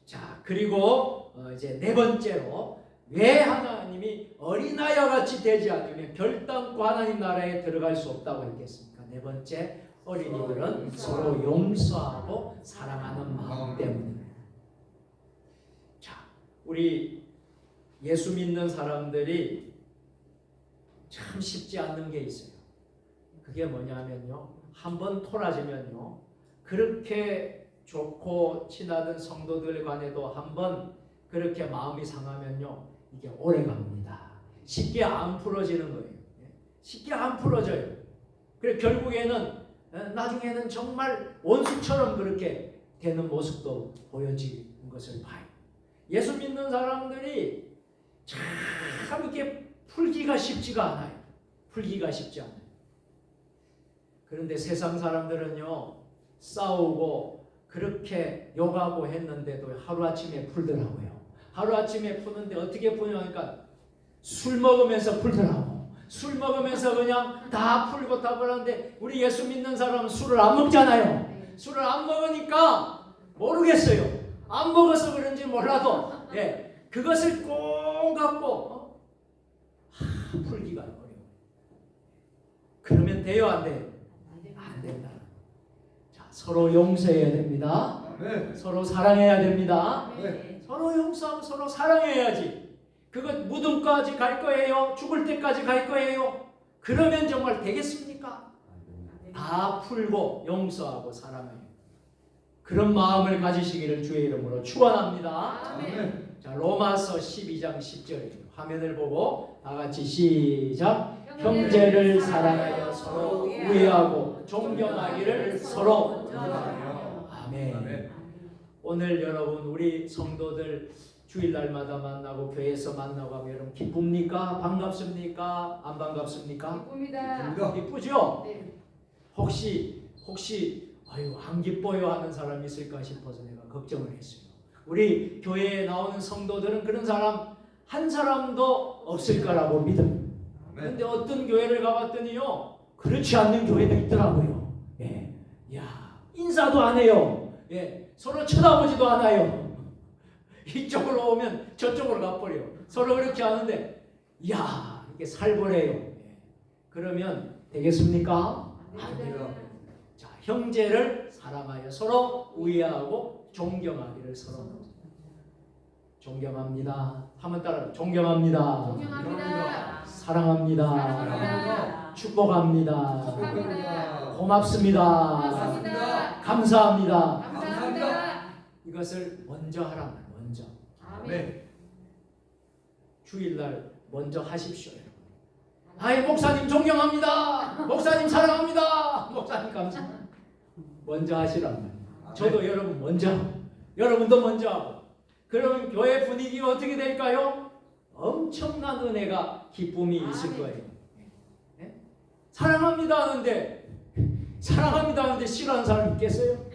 자, 그리고 이제 네 번째로 왜 하나님이 어린아이와 같이 되지 않으면 결단코 하나님 나라에 들어갈 수 없다고 했겠습니까? 네 번째, 어린이들은 서로 용서하고 사랑하는 마음 때문입니다. 자, 우리 예수 믿는 사람들이 참 쉽지 않는 게 있어요. 그게 뭐냐면요, 한번 토라지면요, 그렇게 좋고 친하던 성도들 간에도 한번 그렇게 마음이 상하면요, 이게 오래 갑니다. 쉽게 안 풀어지는 거예요. 쉽게 안 풀어져요. 그래 결국에는 나중에는 정말 원수처럼 그렇게 되는 모습도 보여지는 것을 봐요. 예수 믿는 사람들이 참 이렇게 풀기가 쉽지가 않아요. 풀기가 쉽지 않아요. 그런데 세상 사람들은요, 싸우고 그렇게 욕하고 했는데도 하루아침에 풀더라고요. 하루아침에 푸는데 어떻게 푸냐니까 술 먹으면서 풀더라고. 술 먹으면서 그냥 다 풀고 다 풀었는데 우리 예수 믿는 사람은 술을 안 먹잖아요. 술을 안 먹으니까 모르겠어요. 안 먹어서 그런지 몰라도 그것을 꼭 갖고 풀기가 어려워요. 그러면 돼요, 안 돼요? 안 된다. 자, 서로 용서해야 됩니다. 서로 사랑해야 됩니다. 서로 용서하고 서로 사랑해야지. 그것 무덤까지 갈 거예요? 죽을 때까지 갈 거예요? 그러면 정말 되겠습니까? 다 풀고 용서하고 사랑해요. 그런 마음을 가지시기를 주의 이름으로 축원합니다. 자, 로마서 12장 10절입니다. 화면을 보고 다 같이 시작. 형제를 사랑하여 서로 우애하고 존경하기를 서로 원하며. 아멘. 오늘 여러분 우리 성도들 주일날마다 만나고 교회에서 만나고 하면 여러분 기쁩니까? 반갑습니까? 안 반갑습니까? 기쁩니다. 기쁘죠? 네. 혹시 아유 안 기뻐요 하는 사람이 있을까 싶어서 내가 걱정을 했어요. 우리 교회에 나오는 성도들은 그런 사람 한 사람도 없을 거라고 믿어요. 그런데 어떤 교회를 가봤더니요, 그렇지 않는 교회도 있더라고요. 야, 인사도 안 해요. 서로 쳐다보지도 않아요. 이쪽으로 오면 저쪽으로 가버려. 서로 그렇게 하는데, 야, 이게 살벌해요. 그러면 되겠습니까? 안 돼요. 자, 형제를 사랑하여 서로 우애하고 존경하기를 서로. 존경합니다. 한번 따라 존경합니다. 존경합니다. 사랑합니다. 사랑합니다. 축복합니다. 축복합니다. 고맙습니다. 고맙습니다. 감사합니다. 감사합니다. 이것을 먼저 하란 말이에요. 먼저. 아멘. 주일날 먼저 하십시오. 아이 목사님 존경합니다. 목사님 사랑합니다. 목사님 감사합니다. 먼저 하시란 말이에요. 저도 여러분 먼저 하고 여러분도 먼저 하고 그러면 교회 분위기가 어떻게 될까요? 엄청난 은혜가 기쁨이 있을 거예요. 사랑합니다 하는데 싫어하는 사람 있겠어요?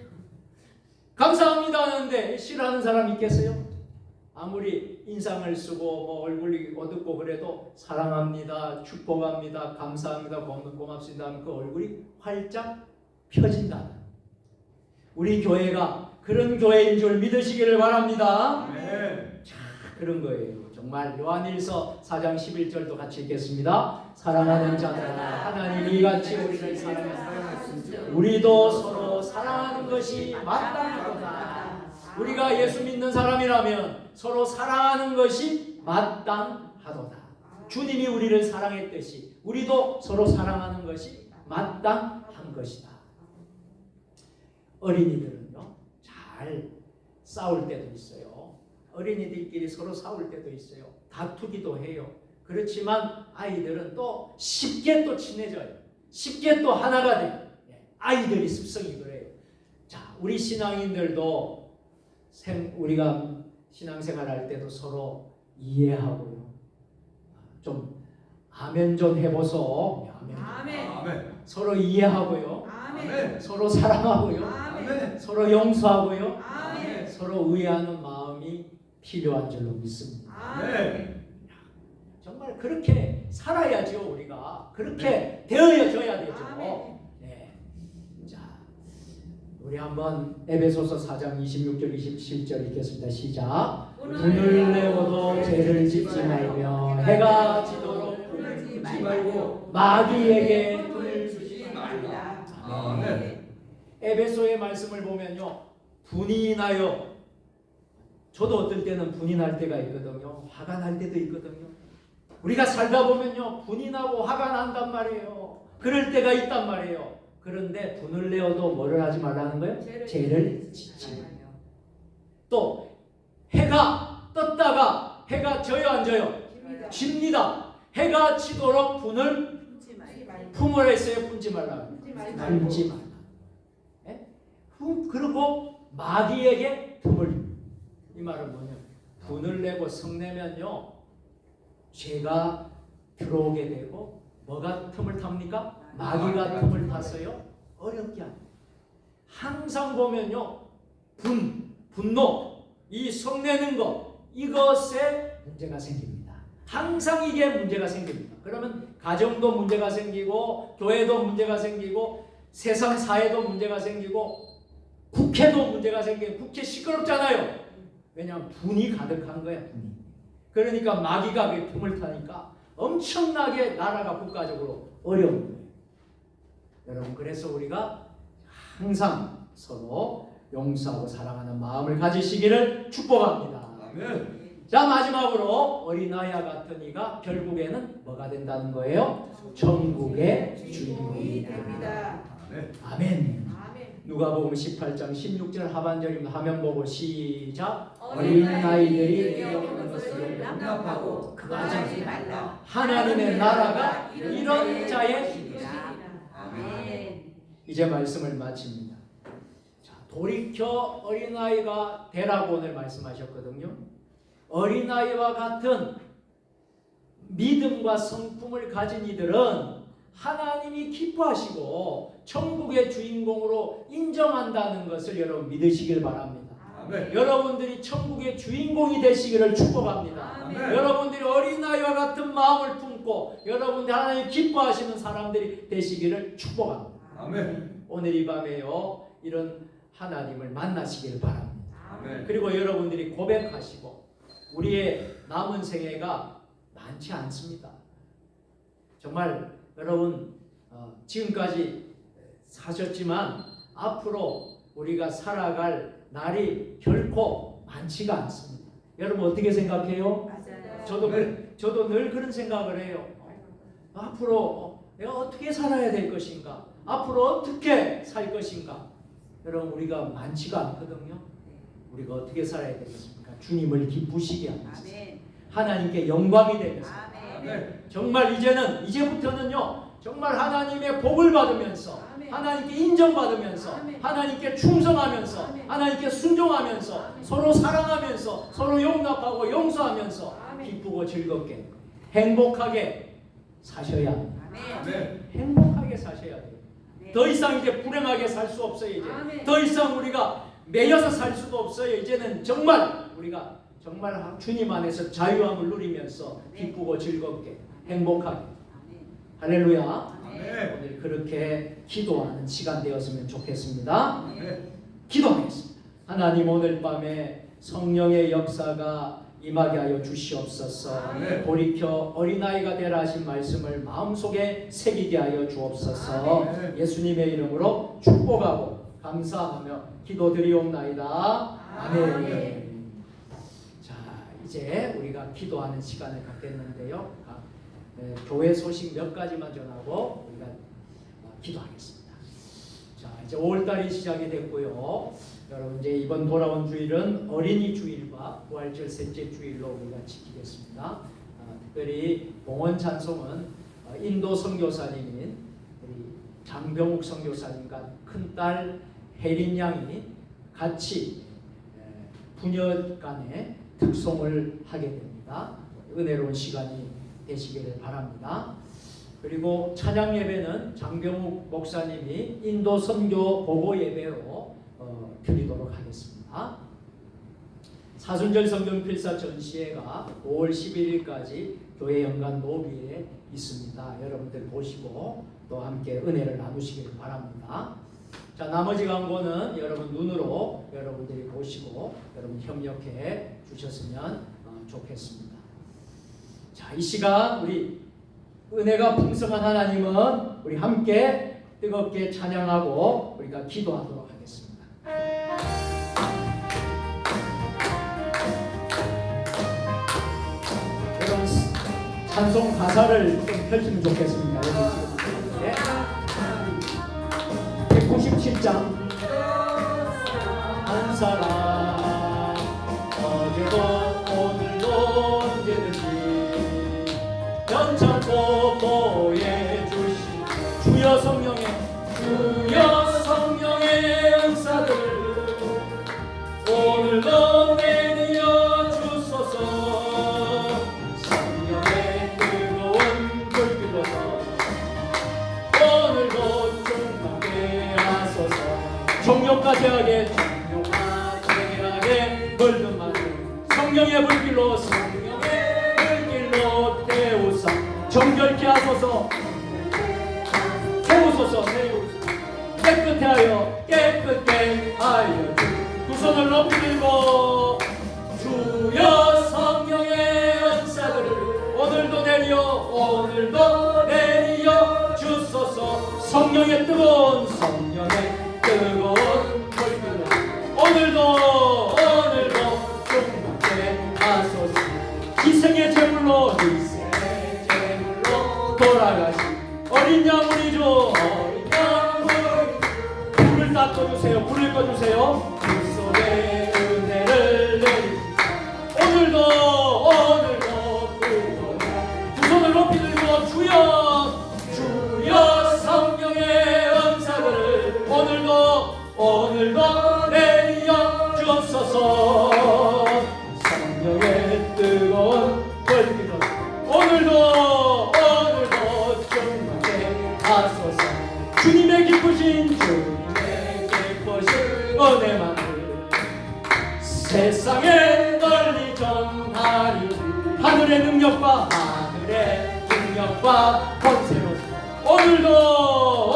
감사합니다 하는데 싫어하는 사람 있겠어요? 아무리 인상을 쓰고 뭐 얼굴이 어둡고 그래도 사랑합니다, 축복합니다, 감사합니다, 고맙습니다 하면 그 얼굴이 활짝 펴진다. 우리 교회가 그런 교회인 줄 믿으시기를 바랍니다. 자, 그런 거예요. 정말 요한일서 4장 11절도 같이 읽겠습니다. 사랑하는 자들아 하나님이 이같이 우리를 사랑하사 우리도 서로 사랑하는 것이 마땅하도다. 우리가 예수 믿는 사람이라면 서로 사랑하는 것이 마땅하도다. 주님이 우리를 사랑했듯이 우리도 서로 사랑하는 것이 마땅한 것이다. 어린이들은요 잘 싸울 때도 있어요. 어린이들끼리 서로 싸울 때도 있어요. 다투기도 해요. 그렇지만 아이들은 또 쉽게 또 친해져요. 쉽게 또 하나가 돼요. 아이들이 습성이 그래요. 자, 우리 신앙인들도 우리가 신앙생활 할 때도 서로 이해하고요. 좀 아멘 좀 해보소. 아멘. 아멘. 서로 이해하고요. 아멘. 서로 사랑하고요. 아멘. 서로 용서하고요. 아멘. 서로 의하는 마음이 필요한 줄로 믿습니다. 아멘. 정말 그렇게 살아야죠. 우리가 그렇게 되어져야 되죠. 아멘. 네. 자, 우리 한번 에베소서 4장 26절 27절 읽겠습니다. 시작. 분을 내고도 죄를 짓지 말며 해가 지도록 불을 짓지 지지 말고 마귀에게 불을 주지 말라. 아멘. 에베소의 말씀을 보면요, 분이 나요. 저도 어떨 때는 분이 날 때가 있거든요. 화가 날 때도 있거든요. 우리가 살다 보면요, 분이 나고 화가 난단 말이에요. 그럴 때가 있단 말이에요. 그런데 분을 내어도 뭐를 하지 말라는 거예요? 죄를 짓지 말라. 또 해가 떴다가 해가 져요, 안 져요? 집니다. 해가 지도록 분을 품을 했어요. 품지 말라. 품지 말라. 예? 그리고 마귀에게 틈을. 이 말은 뭐냐? 분을 내고 성내면요, 죄가 들어오게 되고 뭐가 틈을 탑니까? 마귀가 틈을 탔어요. 어렵게 합니다. 항상 보면요, 분노, 이 성내는 것, 이것에 문제가 생깁니다. 항상 이게 문제가 생깁니다. 그러면 가정도 문제가 생기고 교회도 문제가 생기고 세상 사회도 문제가 생기고 국회도 문제가 생기고 국회 시끄럽잖아요. 왜냐하면 분이 가득한 거야. 분이. 그러니까 마귀가 그 품을 타니까 엄청나게 나라가 국가적으로 어려운 거예요. 여러분, 그래서 우리가 항상 서로 용서하고 사랑하는 마음을 가지시기를 축복합니다. 아멘. 자, 마지막으로 어린아이와 같은 이가 결국에는 뭐가 된다는 거예요? 천국의 주인공이 됩니다. 아멘. 아멘. 누가복음 18장 16절 하반절입니다. 화면 보고 시작. 어린아이들이 내어오는 것을 용납하고 그하지 말라. 하나님의 나라가 이런 자의 것이니라. 아멘. 이제 말씀을 마칩니다. 자, 돌이켜 어린아이가 되라고 오늘 말씀하셨거든요. 어린아이와 같은 믿음과 성품을 가진 이들은 하나님이 기뻐하시고 천국의 주인공으로 인정한다는 것을 여러분 믿으시길 바랍니다. 아멘. 여러분들이 천국의 주인공이 되시기를 축복합니다. 아멘. 여러분들이 어린아이와 같은 마음을 품고 여러분들 하나님 기뻐하시는 사람들이 되시기를 축복합니다. 아멘. 오늘 이 밤에요, 이런 하나님을 만나시기를 바랍니다. 아멘. 그리고 여러분들이 고백하시고 우리의 남은 생애가 많지 않습니다. 정말 여러분 지금까지 사셨지만 앞으로 우리가 살아갈 날이 결코 많지가 않습니다. 여러분 어떻게 생각해요? 맞아요. 저도 늘 그런 생각을 해요. 앞으로 내가 어떻게 살아야 될 것인가? 앞으로 어떻게 살 것인가? 여러분 우리가 많지가 않거든요. 우리가 어떻게 살아야 되겠습니까? 주님을 기쁘시게 하면서 하나님께 영광이 되면서 아멘. 정말 이제부터는요, 정말 하나님의 복을 받으면서 하나님께 인정받으면서 하나님께 충성하면서 하나님께 순종하면서 서로 사랑하면서 서로 용납하고 용서하면서 기쁘고 즐겁게 행복하게 사셔야 합니다. 아멘. 행복하게 사셔야 돼요. 더 이상 이제 불행하게 살 수 없어요. 이제 더 이상 우리가 매여서 살 수도 없어요. 이제는 정말 우리가 정말 주님 안에서 자유함을 누리면서 기쁘고 즐겁게 행복하게. 할렐루야. 아멘. 오늘 그렇게 기도하는 시간 되었으면 좋겠습니다. 아멘. 기도하겠습니다. 하나님, 오늘 밤에 성령의 역사가 임하게 하여 주시옵소서. 아멘. 돌이켜 어린아이가 되라 하신 말씀을 마음속에 새기게 하여 주옵소서. 아멘. 예수님의 이름으로 축복하고 감사하며 기도드리옵나이다. 아멘. 자, 이제 우리가 기도하는 시간을 갖겠는데요. 교회 소식 몇 가지만 전하고 우리가 기도하겠습니다. 자, 이제 5월달이 시작이 됐고요. 여러분 이제 이번 돌아온 주일은 어린이 주일과 부활절 셋째 주일로 우리가 지키겠습니다. 특별히 봉헌 찬송은 인도 선교사님인 우리 장병욱 선교사님과 큰딸 혜린 양이 같이 부녀간에 특송을 하게 됩니다. 은혜로운 시간이 되시기를 바랍니다. 그리고 찬양 예배는 장병욱 목사님이 인도 선교 보고 예배로 드리도록 하겠습니다. 사순절 성경 필사 전시회가 5월 11일까지 교회 연간 노비에 있습니다. 여러분들 보시고 또 함께 은혜를 나누시기를 바랍니다. 자, 나머지 광고는 여러분 눈으로 여러분들이 보시고 여러분 협력해 주셨으면 좋겠습니다. 자, 이 시간 우리 은혜가 풍성한 하나님은 우리 함께 뜨겁게 찬양하고 우리가 기도하도록 하겠습니다. 여러분 찬송 가사를 좀 펼치면 좋겠습니다. 여기 지금 197장 한 사람 어제도 오늘도 언제든지 연창고 보여주신 주여 성령의 은사들 오늘도 내려 주소서. 성령의 뜨거운 불길로서 오늘도 충만케 하소서. 정욕과 죄악에 물든 많은 성령의 불길로 태우사 정결케 하소서. 세우소서. 깨끗게 하여 두 손을 높이 들고 주여 성령의 은사들을 오늘도 내려 주소서. 성령의 뜨거운 불길로 오늘도 충만케 하소서. 희생의 제물로 돌아가신 어린 양 우리 주 불을 닦아주세요. 불을 꺼주세요. 그 속에 은혜를 내리시고 오늘도 두 손을 높이 들고 주여 성령의 은사들을 오늘도 내려 주옵소서. 성령의 뜨거운 불길로 오늘도 충만케 하소서. 주님의 기쁘신 은혜만을 세상에 널리 전하리. 하늘의 능력과 권세로 오늘도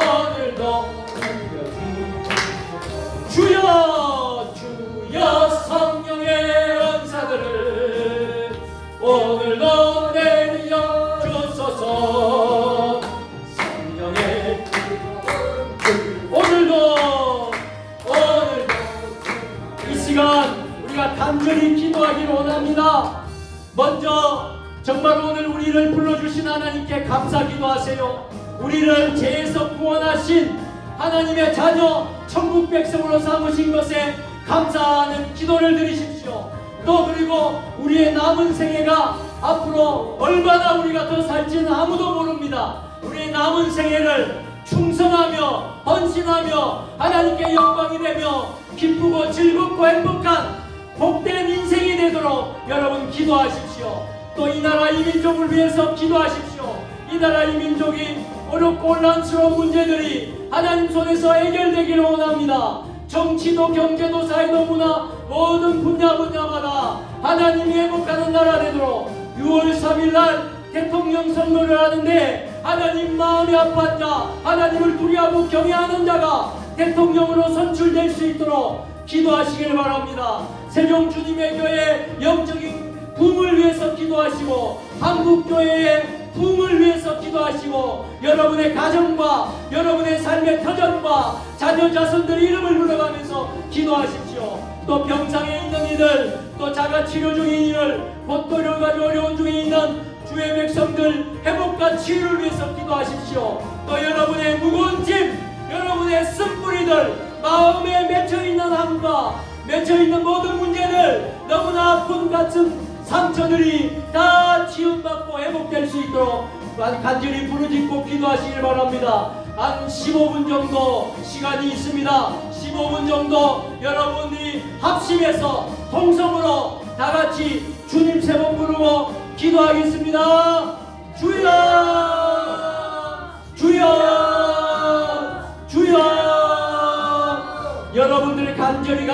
주여 성령의 은사들을 오늘도 내려 주소서. 성령의 오늘도 이 시간 우리가 간절히 기도하기를 원합니다. 먼저 정말 오늘 우리를 불러주신 하나님께 감사 기도하세요. 우리를 죄에서 구원하신 하나님의 자녀 천국 백성으로 삼으신 것에 감사하는 기도를 드리십시오. 또 그리고 우리의 남은 생애가 앞으로 얼마나 우리가 더 살지는 아무도 모릅니다. 우리의 남은 생애를 충성하며 헌신하며 하나님께 영광이 되며 기쁘고 즐겁고 행복한 복된 인생이 되도록 여러분 기도하십시오. 또 이 나라 이 민족을 위해서 기도하십시오. 이 나라 이 민족이 어렵고 혼란스러운 문제들이 하나님 손에서 해결되기를 원합니다. 정치도 경제도 사회도 문화 모든 분야마다 하나님이 회복하는 나라 되도록 6월 3일날 대통령 선거를 하는데 하나님 마음이 아픈 자, 하나님을 두려워하고 경외하는 자가 대통령으로 선출될 수 있도록 기도하시길 바랍니다. 세종 주님의 교회 영적인 부흥을 위해서 기도하시고 한국교회의 부흥을 위해서 기도하시고 여러분의 가정과 여러분의 삶의 터전과 자녀 자손들 이름을 불러가면서 기도하십시오. 또 병상에 있는 이들, 또 자가치료 중인 이들, 보토를 가지고 어려운 중에 있는 주의 백성들 회복과 치유를 위해서 기도하십시오. 또 여러분의 무거운 짐, 여러분의 쓴뿌리들, 마음에 맺혀있는 한 아픔과 맺혀있는 모든 문제를 너무나 아픈 가슴 상처들이 다 치유받고 회복될 수 있도록 간절히 부르짖고 기도하시길 바랍니다. 한 15분 정도 시간이 있습니다. 15분 정도 여러분이 합심해서 통성으로 다같이 주님 세 번 부르고 기도하겠습니다. 주여 주여 주여. 여러분들 간절히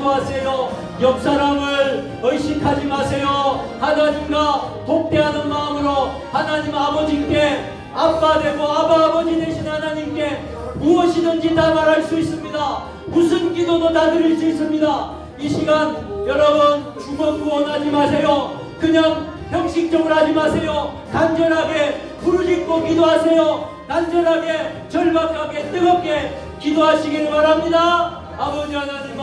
기도하세요. 옆 사람을 의식하지 마세요. 하나님과 독대하는 마음으로 하나님 아버지께 아빠 되고 아버지 되신 하나님께 무엇이든지 다 말할 수 있습니다. 무슨 기도도 다 드릴 수 있습니다. 이 시간 여러분 중언부언하지 마세요. 그냥 형식적으로 하지 마세요. 간절하게 부르짖고 기도하세요. 간절하게 절박하게 뜨겁게 기도하시길 바랍니다. 아버지 하나님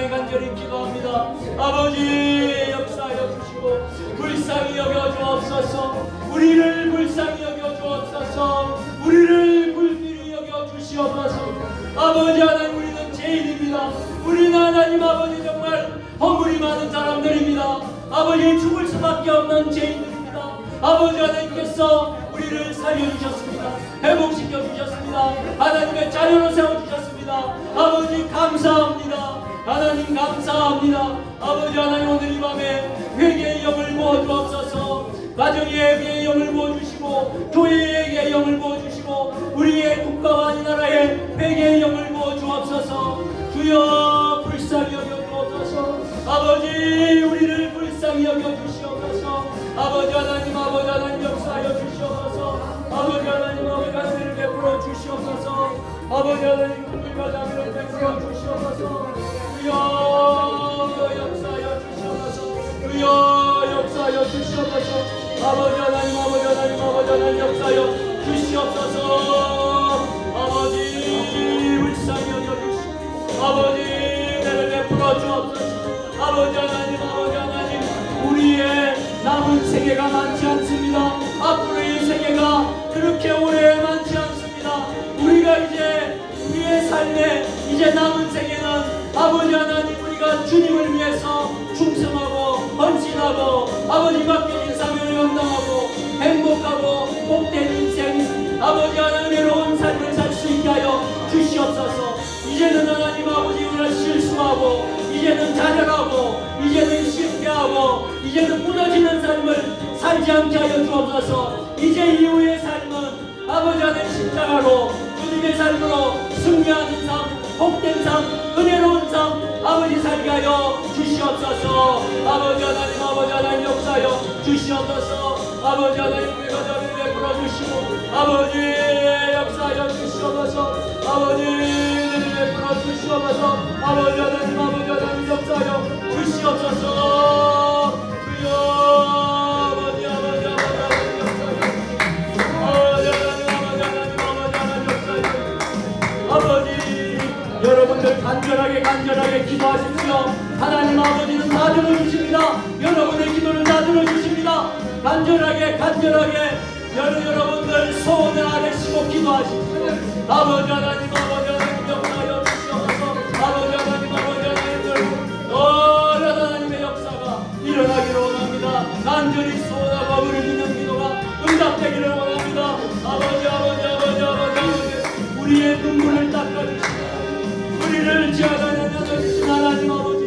간절히 기도합니다. 아버지 역사하여 주시고 불쌍히 여겨 주옵소서. 우리를 불쌍히 여겨 주옵소서. 우리를 불길히 여겨 주시옵소서. 아버지 하나님 우리는 죄인입니다. 우리는 하나님 아버지 정말 허물이 많은 사람들입니다. 아버지 죽을 수밖에 없는 죄인들입니다. 아버지 하나님께서 우리를 살려주셨습니다. 회복시켜주셨습니다. 하나님의 자녀로 세워주셨습니다. 아버지 감사합니다. 하나님 감사합니다. 아버지 하나님 오늘 이 밤에 회개의 영을 부어주옵소서. 가정의 회개의 영을 부어주시고 교회의 회개의 영을 부어주시고 우리의 국가와 이 나라의 회개의 영을 부어주옵소서. 주여 불쌍히 여겨주옵소서. 아버지 우리를 불쌍히 여겨주시옵소서. 아버지 하나님 역사하여 주시옵소서. 아버지 하나님 간절히 베풀어 주시옵소서. 아버지 하나님 긍휼과 자비를 베풀어 주시옵소서. 주여 역사하여 주시옵소서. 주여 역사하여 주시옵소서. 아버지 하나님 역사하여 주시옵소서. 아버지 불쌍히 여겨주시옵소서. 아버지 내를 베풀어 주옵소서. 아버지 하나님 우리의 남은 세계가 많지 않습니다. 앞으로의 세계가 그렇게 오래 많지 않습니다. 우리가 이제 우리의 삶에 이제 남은 세계는 아버지 하나님 우리가 주님을 위해서 충성하고 헌신하고 아버지 맡겨진 사명을 감당하고 행복하고 복된 인생 아버지 하나님 은혜로운 삶을 살 수 있게 하여 주시옵소서. 이제는 하나님 아버지 우리가 실수하고 이제는 좌절하고 이제는 실패하고 이제는 무너지는 삶을 살지 않게 하여 주옵소서. 이제 이후의 삶은 아버지 하나님 십자가로 주님의 삶으로 승리하는 삶, 복된 삶, 은혜로운 삶 아버지 살게 하여 주시옵소서. 아버지 하나님 역사하여 주시옵소서. 아버지 하나님 우리가 자비를 베풀어 주시고 아버지 역사하여 주시옵소서. 아버지 베풀어 주시옵소서. 아버지 하나님 역사하여 주시옵소서. 주여 아버지 역사하여 아버지 여러분들 간절하게 기도하십시오. 하나님 아버지는 다 들어주십니다. 여러분의 기도를 다 들어주십니다. 간절하게 여러분들 소원을 아뢰시고 기도하십시오. 아버지 하나님 역사하여 주시옵소서. 아버지 하나님 하나님의 역사가 일어나기를 원합니다. 간절히 소원하고 우리 믿는 기도가 응답되기를 원합니다. 아버지 우리의 눈물을 닦아주시고 우리를 지어다니신 하나님 아버지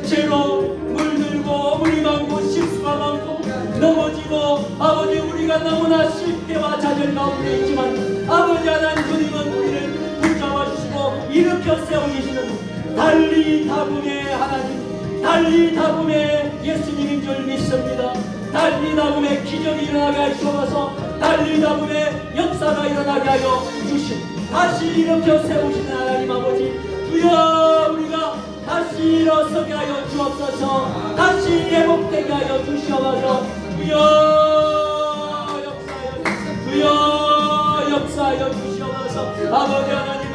죄로 물들고 물이 많고 실수가 많고 넘어지고 아버지 우리가 너무나 실패와 좌절 가운데 있지만 아버지 하나님 주님은 우리를 붙잡아 주시고 일으켜 세우시는 달리 다금의 하나님 달리 다금의 예수님인 줄 믿습니다. 달리 다금의 기적이 일어나게 하시옵소서. 달리 다금의 역사가 일어나게 하여 주시옵소서. 다시 일으켜 세우시는 하나님 아버지 주여 우리가 다시 일어서게 하여 주옵소서. 다시 회복되게 하여 주시옵소서. 주여 역사하여 주시옵소서. 아버지 하나님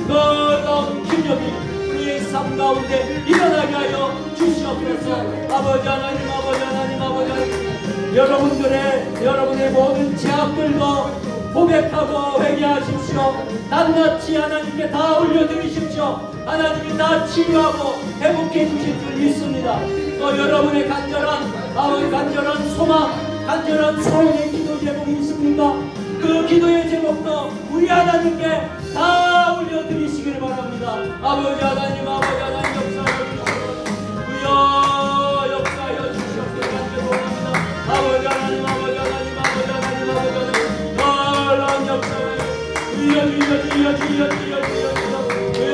놀라운 기적이 우리의 삶 가운데 일어나게 하여 주시옵소서. 아버지 하나님 여러분의 모든 제약들도 고백하고 회개하십시오. 낱낱이 하나님께 다 올려드리십시오. 하나님이 다 치유하고 회복해 주실 줄 믿습니다. 또 여러분의 간절한 소망, 간절한 소원의 기도 제목이 있습니까? 그 기도의 제목도 우리 하나님께 다 올려드리시길 바랍니다. 아버지 하나님 역사하여 주시옵소서. 주여 역사하여 주시옵소서. 간절합니다. 아버지 하나님 놀라운 역사하여 주여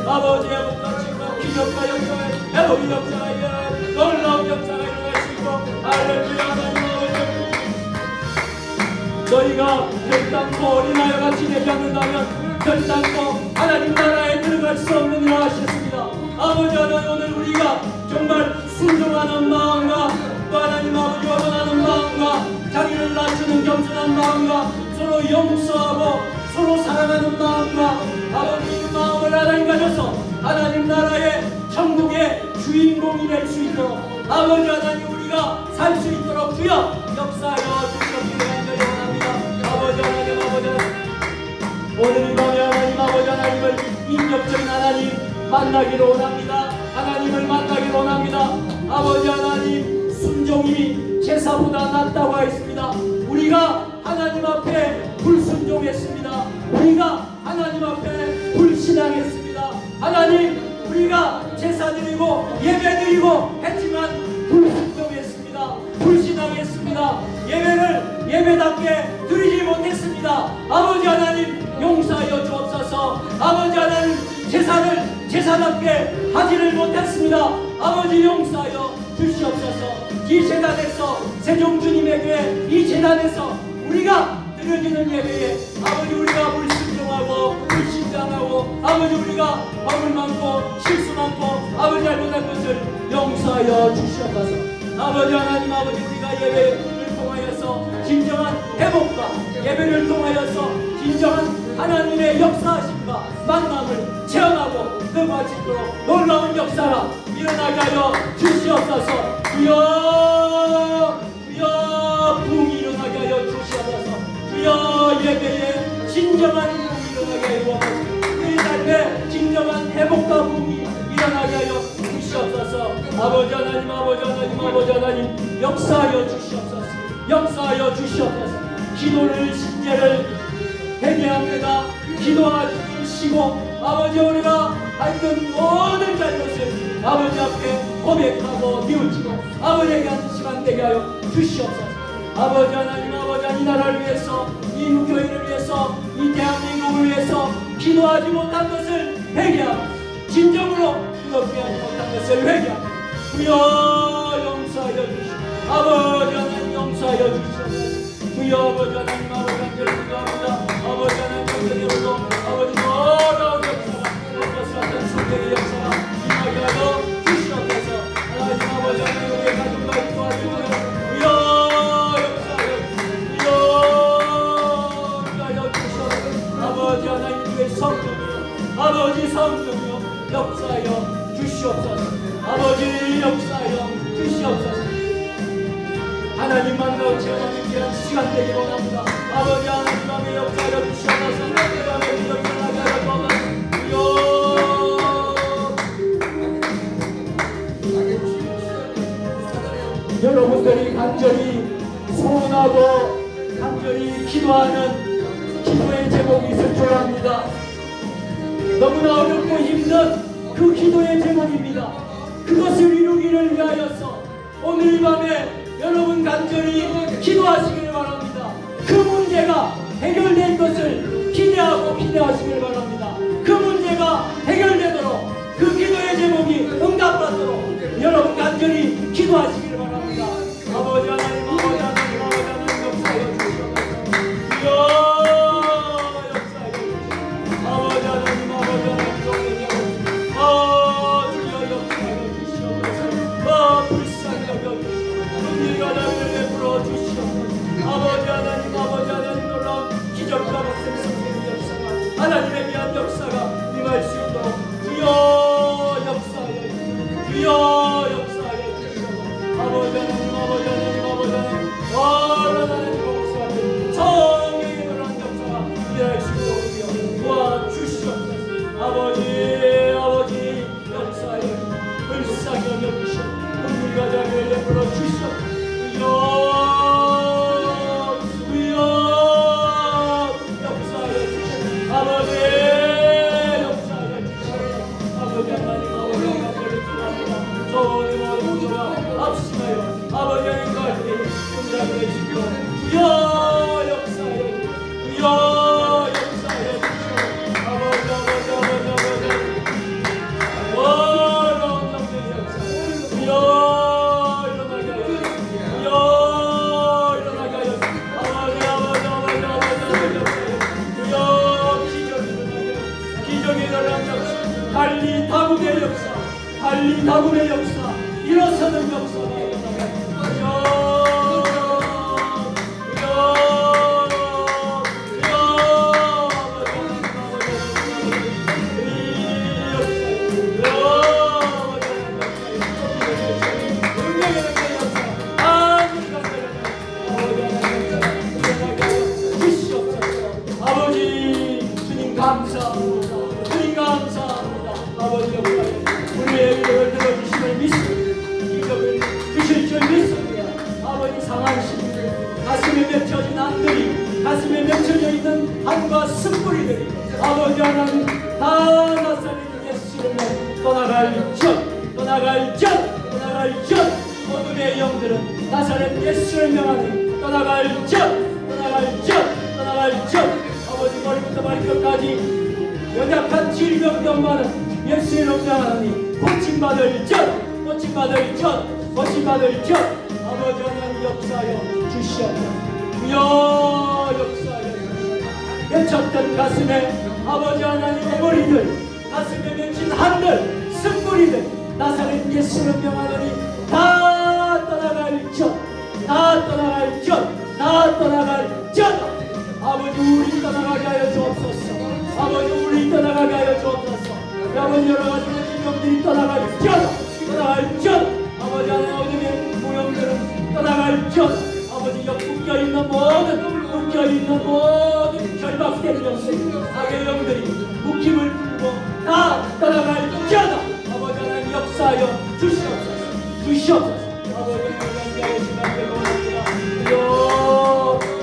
아버지의 목같이가 기적과 역사에 회복의 역사에 놀라운 역사가 일어나시고 할렐루야. 하나님 아버지 저희가 결단코 어린아이와 같이 되지 않는다면 결단코 하나님 나라에 들어갈 수 없는 일 하셨습니다. 아버지 하나님 오늘 우리가 정말 순종하는 마음과 또 하나님 아버지와 원하는 마음과 자기를 낮추는 겸손한 마음과 서로 용서하고 서로 사랑하는 마음과 아버지의 마음을 하나님 가져서 하나님 나라의 천국의 주인공이 될 수 있도록 아버지 하나님 우리가 살 수 있도록 주여 역사하여 주시옵기를 간절히 원합니다. 아버지 하나님 오늘 이 밤에 하나님 아버지 하나님을 인격적인 하나님 만나기를 원합니다. 하나님을 만나기를 원합니다. 아버지 하나님 순종이 제사보다 낫다고 하였습니다. 우리가 하나님 앞에 불순종했습니다. 우리가 하나님 앞에 불신앙했습니다. 하나님 우리가 제사 드리고 예배 드리고 했지만 불순종했습니다. 불신앙했습니다. 예배를 예배답게 드리지 못했습니다. 아버지 하나님 용서하여 주옵소서. 아버지 하나님 제사를 제사답게 하지를 못했습니다. 아버지 용서하여 주시옵소서. 이 재단에서 세종주님에게 이 재단에서 우리가 드려지는 예배에 아버지 우리가 불순종하고 불신장하고 아버지 우리가 법을 많고 실수 많고 아버지 잘못한 것을 용서하여 주시옵소서. 아버지 하나님 아버지 우리가 예배를 통하여서 진정한 회복과 예배를 통하여서 진정한 하나님의 역사하심과 만남을 체험하고 그와 짓도록 놀라운 역사가 일어나게 하여 주시옵소서. 주여 부흥이 일어나게 하여 주시옵소서. 주여 예배에 진정한 부흥이 일어나게 하여 주옵소서. 우리 삶에 진정한 회복과 부흥이 일어나게 하여 주시옵소서. 아버지 하나님 역사하여 주시옵소서. 역사하여 주시옵소서. 기도를 신제를 회개합니다. 기도하시고 아버지 우리가 하여튼 모든 잘못을 아버지 앞에 고백하고 뉘우치고 아버지에게 한 시간 되게 하여 주시옵소서. 아버지 하나님 이 나라를 위해서 이 교회를 위해서 이 대한민국을 위해서 기도하지 못한 것을 회개하고 진정으로 기도하지 못한 것을 회개하고 주여 용서하여 주시옵소서. 아버지 하나님 용서하여 주시옵소서. 주여 아버지 하나님 간절히 기도합니다. 아버지 하나님 간절히로 아버지 놀라운 역사가 것을 같은 성령의 역사가 임하게 하여 주시옵소서. 하나님 아버지 하나님 우리의 가족과 도와주시며 주여 역사하여 주시옵소서. 아버지 하나님 우리의 성령이여 아버지 성령이여 역사하여 주시옵소서. 아버지 역사하여 주시옵소서. 하나님 만나고 체험하기 위한 시간 되기 원합니다. 아버지 하나님 밤에 역사하여 주시옵소서. 내 밤에 기도 일어나게 하여 주옵소서. 여러분들이 간절히 소원하고 간절히 기도하는 기도의 제목이 있을 줄 압니다. 너무나 어렵고 힘든 그 기도의 제목입니다. 그것을 이루기를 위하여서 오늘 이 밤에 여러분 간절히 기도하시길 바랍니다. 그 문제가 해결된 것을 기대하시길 바랍니다. 그 문제가 해결되도록 그 기도의 제목이 응답받도록 여러분 간절히 기도하시길 바랍니다. 아버지 하나님 역사하여 주시옵소서. 역사하여 주시옵소서. 아버지 하나님 주여 역사하여 주시옵소서. 불쌍히 여겨주시옵소서. 은혜를 베풀어 주시옵소서. 아버지 하나님 놀라운 기적과 같은 성령의 역사가 하나님에 대한 역사가 임할 수 있도록 주여 역사하여 주시옵소서. 주여 역사하여 주시옵소서. 시작해 주시고 주여 역사하여 주시고 주여 역사하여 주시고 아버지 아버지 아버지 아버지 놀라운 영적인 역사 주여 일어나게 하여 주시고 주여 일어나게 하여 주시고 아버지 아버지 아버지 아버지 아버지 주여 기적이 일어나게 기적이 일어나는 역사 달리 다국의 역사 달리 다국의 역사 일어서는 역사가 가슴에 맺혀진 안들이 가슴에 맺혀져 있는 한과 쓴뿌리들이 아버지 하나님 다 나사렛 예수를 떠나갈 전 어둠의 영들은 나사렛 예수를 명하니 떠나갈 전 아버지 머리부터 발끝까지 연약한 질병병 많은 예수의 명하니 고침받을 전 아버지 하나님 역사하여 주시옵소서. 주여 역사하여 주시옵소서. 맺혔던 가슴에 아버지 하나님의 머리들 가슴에 맺힌 한들 쓴뿌리들 나사렛 예수를 명하노니 다 떠나갈 전 아버지 우리 떠나가게 하여 주옵소서. 아버지 우리 떠나가게 하여 주옵소서. 아버지 여러가지 질병들이 떠나갈 전 아버지 하나님 어둠의 무용들은 떠나갈 전 아버지 묶여있는 모든 결박된 영들 악의 영들이 묶임을 풀고 다 떠나갈 전 아버지 하나님 역사하여 주시옵소서. 아버지 하나님 연기하여 주시옵소서.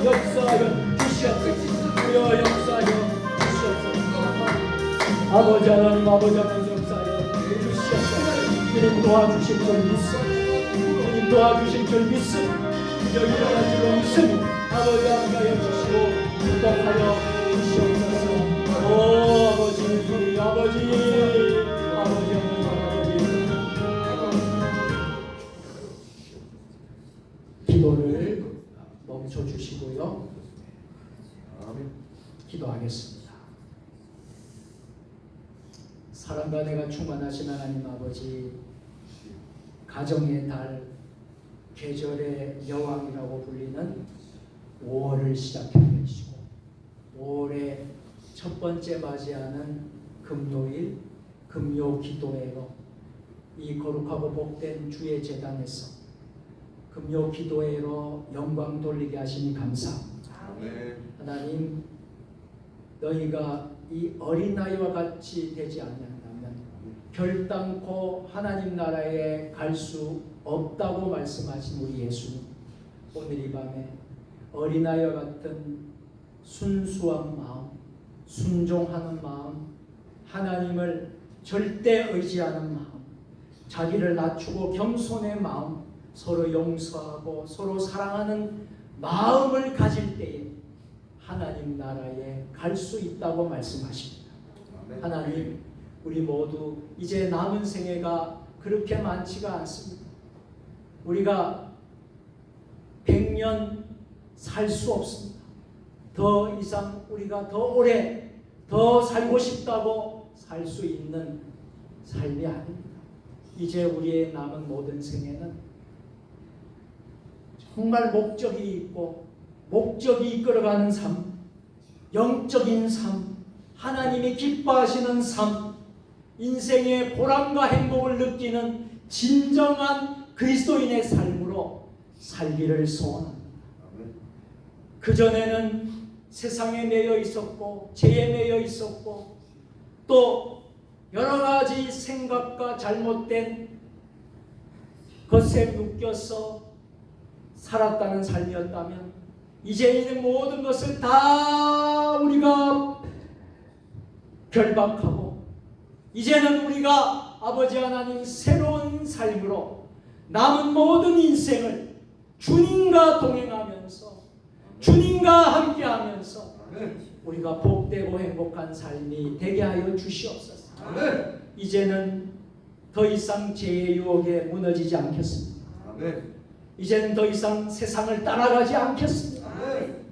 역사하여 주시옵소서. 주여 역사하여 주시옵소서. 아버지 하나님 역사하여 주시옵소서. 주님 도와주실 줄 믿습니다. 도와주실 줄 믿습니다. 기적이 일어날 줄 믿습니다. 아버지 함께하여 주시고 축복하여 주시옵소서. 오 아버지 기도를 멈춰주시고요. 기도하겠습니다. 사랑과 내가 충만하신 하나님 아버지 가정의 달 계절의 여왕이라고 불리는 5월을 시작해 주시고 5월의 첫 번째 맞이하는 금요일 금요 기도회로 이 거룩하고 복된 주의 제단에서 금요 기도회로 영광 돌리게 하시니 감사합니다. 하나님 너희가 이 어린아이와 같이 되지 않는다면 결단코 하나님 나라에 갈 수 없다고 말씀하신 우리 예수님 오늘 이 밤에 어린아이와 같은 순수한 마음 순종하는 마음 하나님을 절대 의지하는 마음 자기를 낮추고 겸손의 마음 서로 용서하고 서로 사랑하는 마음을 가질 때에 하나님 나라에 갈 수 있다고 말씀하십니다. 하나님 우리 모두 이제 남은 생애가 그렇게 많지가 않습니다. 우리가 100년 살 수 없습니다. 더 이상 우리가 더 오래 더 살고 싶다고 살 수 있는 삶이 아닙니다. 이제 우리의 남은 모든 생애는 정말 목적이 있고 목적이 이끌어가는 삶, 영적인 삶, 하나님이 기뻐하시는 삶, 인생의 보람과 행복을 느끼는 진정한 그리스도인의 삶으로 살기를 소원합니다. 그전에는 세상에 매여 있었고 죄에 매여 있었고 또 여러 가지 생각과 잘못된 것에 묶여서 살았다는 삶이었다면 이제 있는 모든 것을 다 우리가 결박하고 이제는 우리가 아버지 하나님 새로운 삶으로 남은 모든 인생을 주님과 동행하면서 주님과 함께하면서 아멘. 우리가 복되고 행복한 삶이 되게 하여 주시옵소서. 아멘. 이제는 더 이상 죄의 유혹에 무너지지 않겠습니다. 아멘. 이제는 더 이상 세상을 따라가지 않겠습니다. 아멘.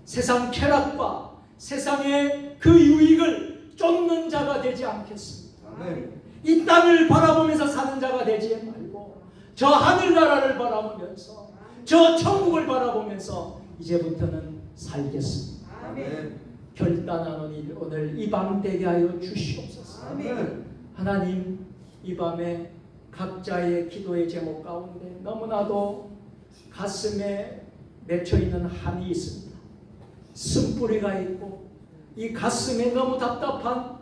세상 쾌락과 세상의 그 유익을 쫓는 자가 되지 않겠습니다. 아멘. 이 땅을 바라보면서 사는 자가 되지 말고 저 하늘나라를 바라보면서 저 천국을 바라보면서 이제부터는 살겠습니다. 아멘. 결단하노니 오늘 이 밤 되게 하여 주시옵소서. 아멘. 하나님, 이 밤에 각자의 기도의 제목 가운데 너무나도 가슴에 맺혀있는 한이 있습니다. 쓴뿌리가 있고 이 가슴에 너무 답답한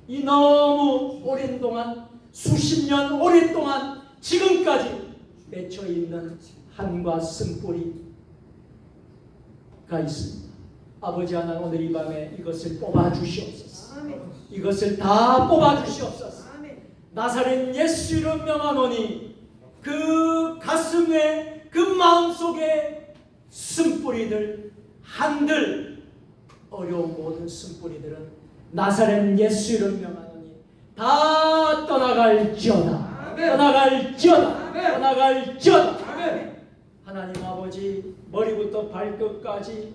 이 너무 오랜 동안 수십 년 오랫동안 지금까지 맺혀있는 한과 쓴뿌리가 있습니다. 아버지 하나님, 오늘 이 밤에 이것을 뽑아 주시옵소서. 이것을 다 뽑아 주시옵소서. 나사렛 예수 이름 명하노니 그 가슴에 그 마음속에 쓴뿌리들 한들 어려운 모든 쓴뿌리들은 나사렛 예수 이름 명하노니 다 떠나갈지어다. 떠나갈지어다. 떠나갈지어다. 하나님 아버지, 머리부터 발끝까지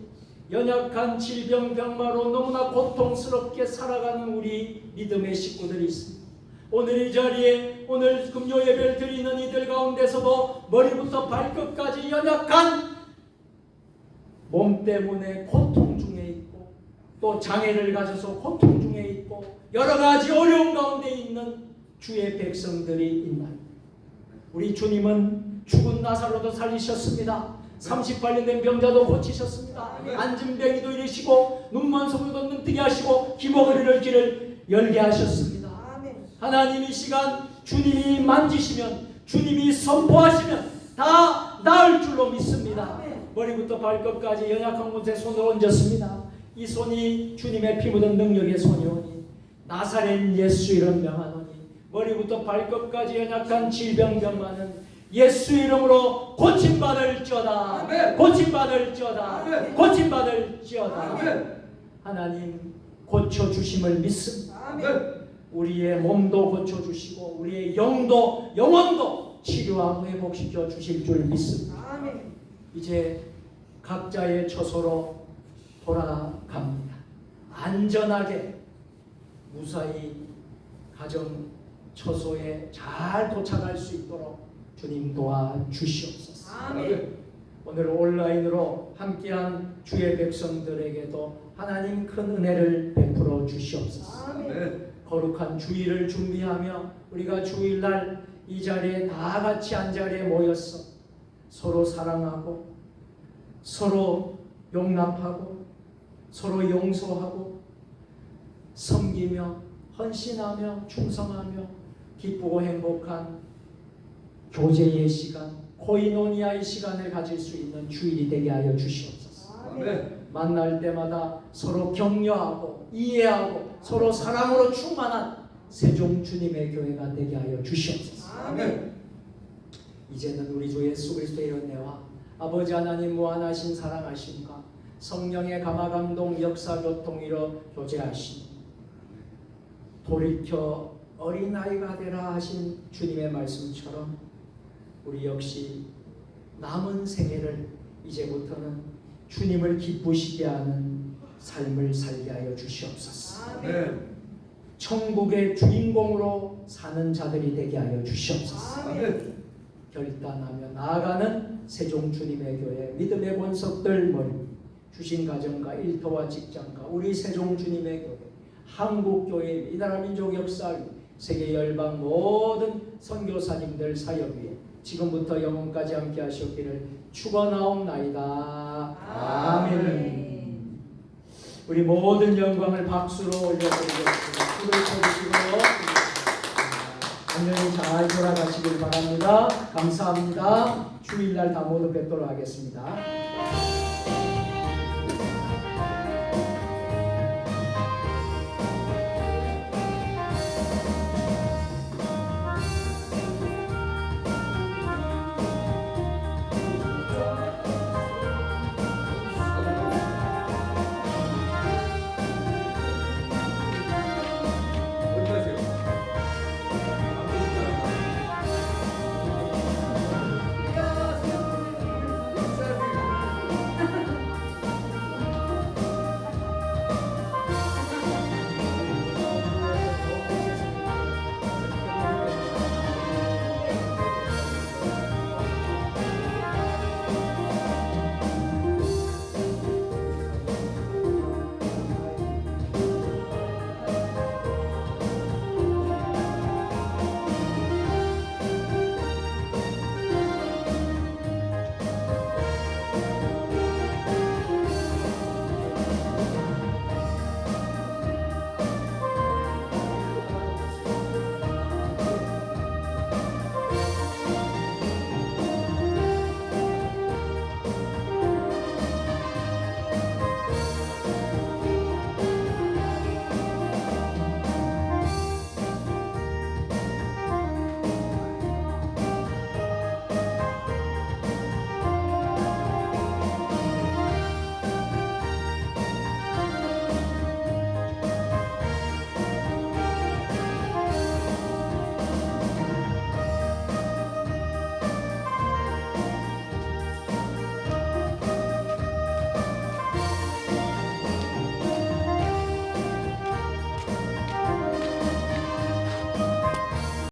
연약한 질병 병마로 너무나 고통스럽게 살아가는 우리 믿음의 식구들이 있습니다. 오늘 이 자리에 오늘 금요 예배를 드리는 이들 가운데서도 머리부터 발끝까지 연약한 몸 때문에 고통 중에 있고 또 장애를 가져서 고통 중에 있고 여러 가지 어려움 가운데 있는 주의 백성들이 있나요? 우리 주님은 죽은 나사로도 살리셨습니다. 38년 된 병자도 고치셨습니다. 안진뱅이도 이르시고 눈먼 소리도 눈뜨게 하시고 기복을 길을 열게 하셨습니다. 하나님, 이 시간 주님이 만지시면 주님이 선포하시면 다 나을 줄로 믿습니다. 머리부터 발끝까지 연약한 곳에 손을 얹었습니다. 이 손이 주님의 피 묻은 능력의 손이오니 나사렛 예수 이름 명하노니 머리부터 발끝까지 연약한 질병병만은 예수 이름으로 고침받을지어다. 아멘. 고침받을지어다. 아멘. 고침받을지어다. 아멘. 하나님, 고쳐주심을 믿습니다. 아멘. 우리의 몸도 고쳐주시고 우리의 영도 영혼도 치료하고 회복시켜 주실 줄 믿습니다. 이제 각자의 처소로 돌아갑니다. 안전하게 무사히 가정 처소에 잘 도착할 수 있도록 주님 도와주시옵소서. 오늘 온라인으로 함께한 주의 백성들에게도 하나님 큰 은혜를 베풀어 주시옵소서. 거룩한 주일을 준비하며 우리가 주일날 이 자리에 다 같이 한 자리에 모여서 서로 사랑하고 서로 용납하고 서로 용서하고 섬기며 헌신하며 충성하며 기쁘고 행복한 교제의 시간, 코이노니아의 시간을 가질 수 있는 주일이 되게 하여 주시옵소서. 만날 때마다 서로 격려하고 이해하고 서로 사랑으로 충만한 세종 주님의 교회가 되게 하여 주시옵소서. 이제는 우리 주 예수 그리스도의 은혜와 아버지 하나님 무한하신 사랑하심과 성령의 감화감동 역사 교통이로 교제하심 돌이켜 어린아이가 되라 하신 주님의 말씀처럼 우리 역시 남은 생애를 이제부터는 주님을 기쁘시게 하는 삶을 살게 하여 주시옵소서. 천국의 주인공으로 사는 자들이 되게 하여 주시옵소서. 결단하며 나아가는 세종 주님의 교회 믿음의 권석들 머리 주신 가정과 일터와 직장과 우리 세종 주님의 교회 한국교회 이 나라 민족 역사 위 세계 열방 모든 선교사님들 사역 위에 지금부터 영원까지 함께 하셨기를 축원하옵나이다. 아멘. 우리 모든 영광을 박수로 올려드리겠습니다. 줄을 서주시고 안녕히 잘 돌아가시길 바랍니다. 감사합니다. 주일날 다 모두 뵙도록 하겠습니다.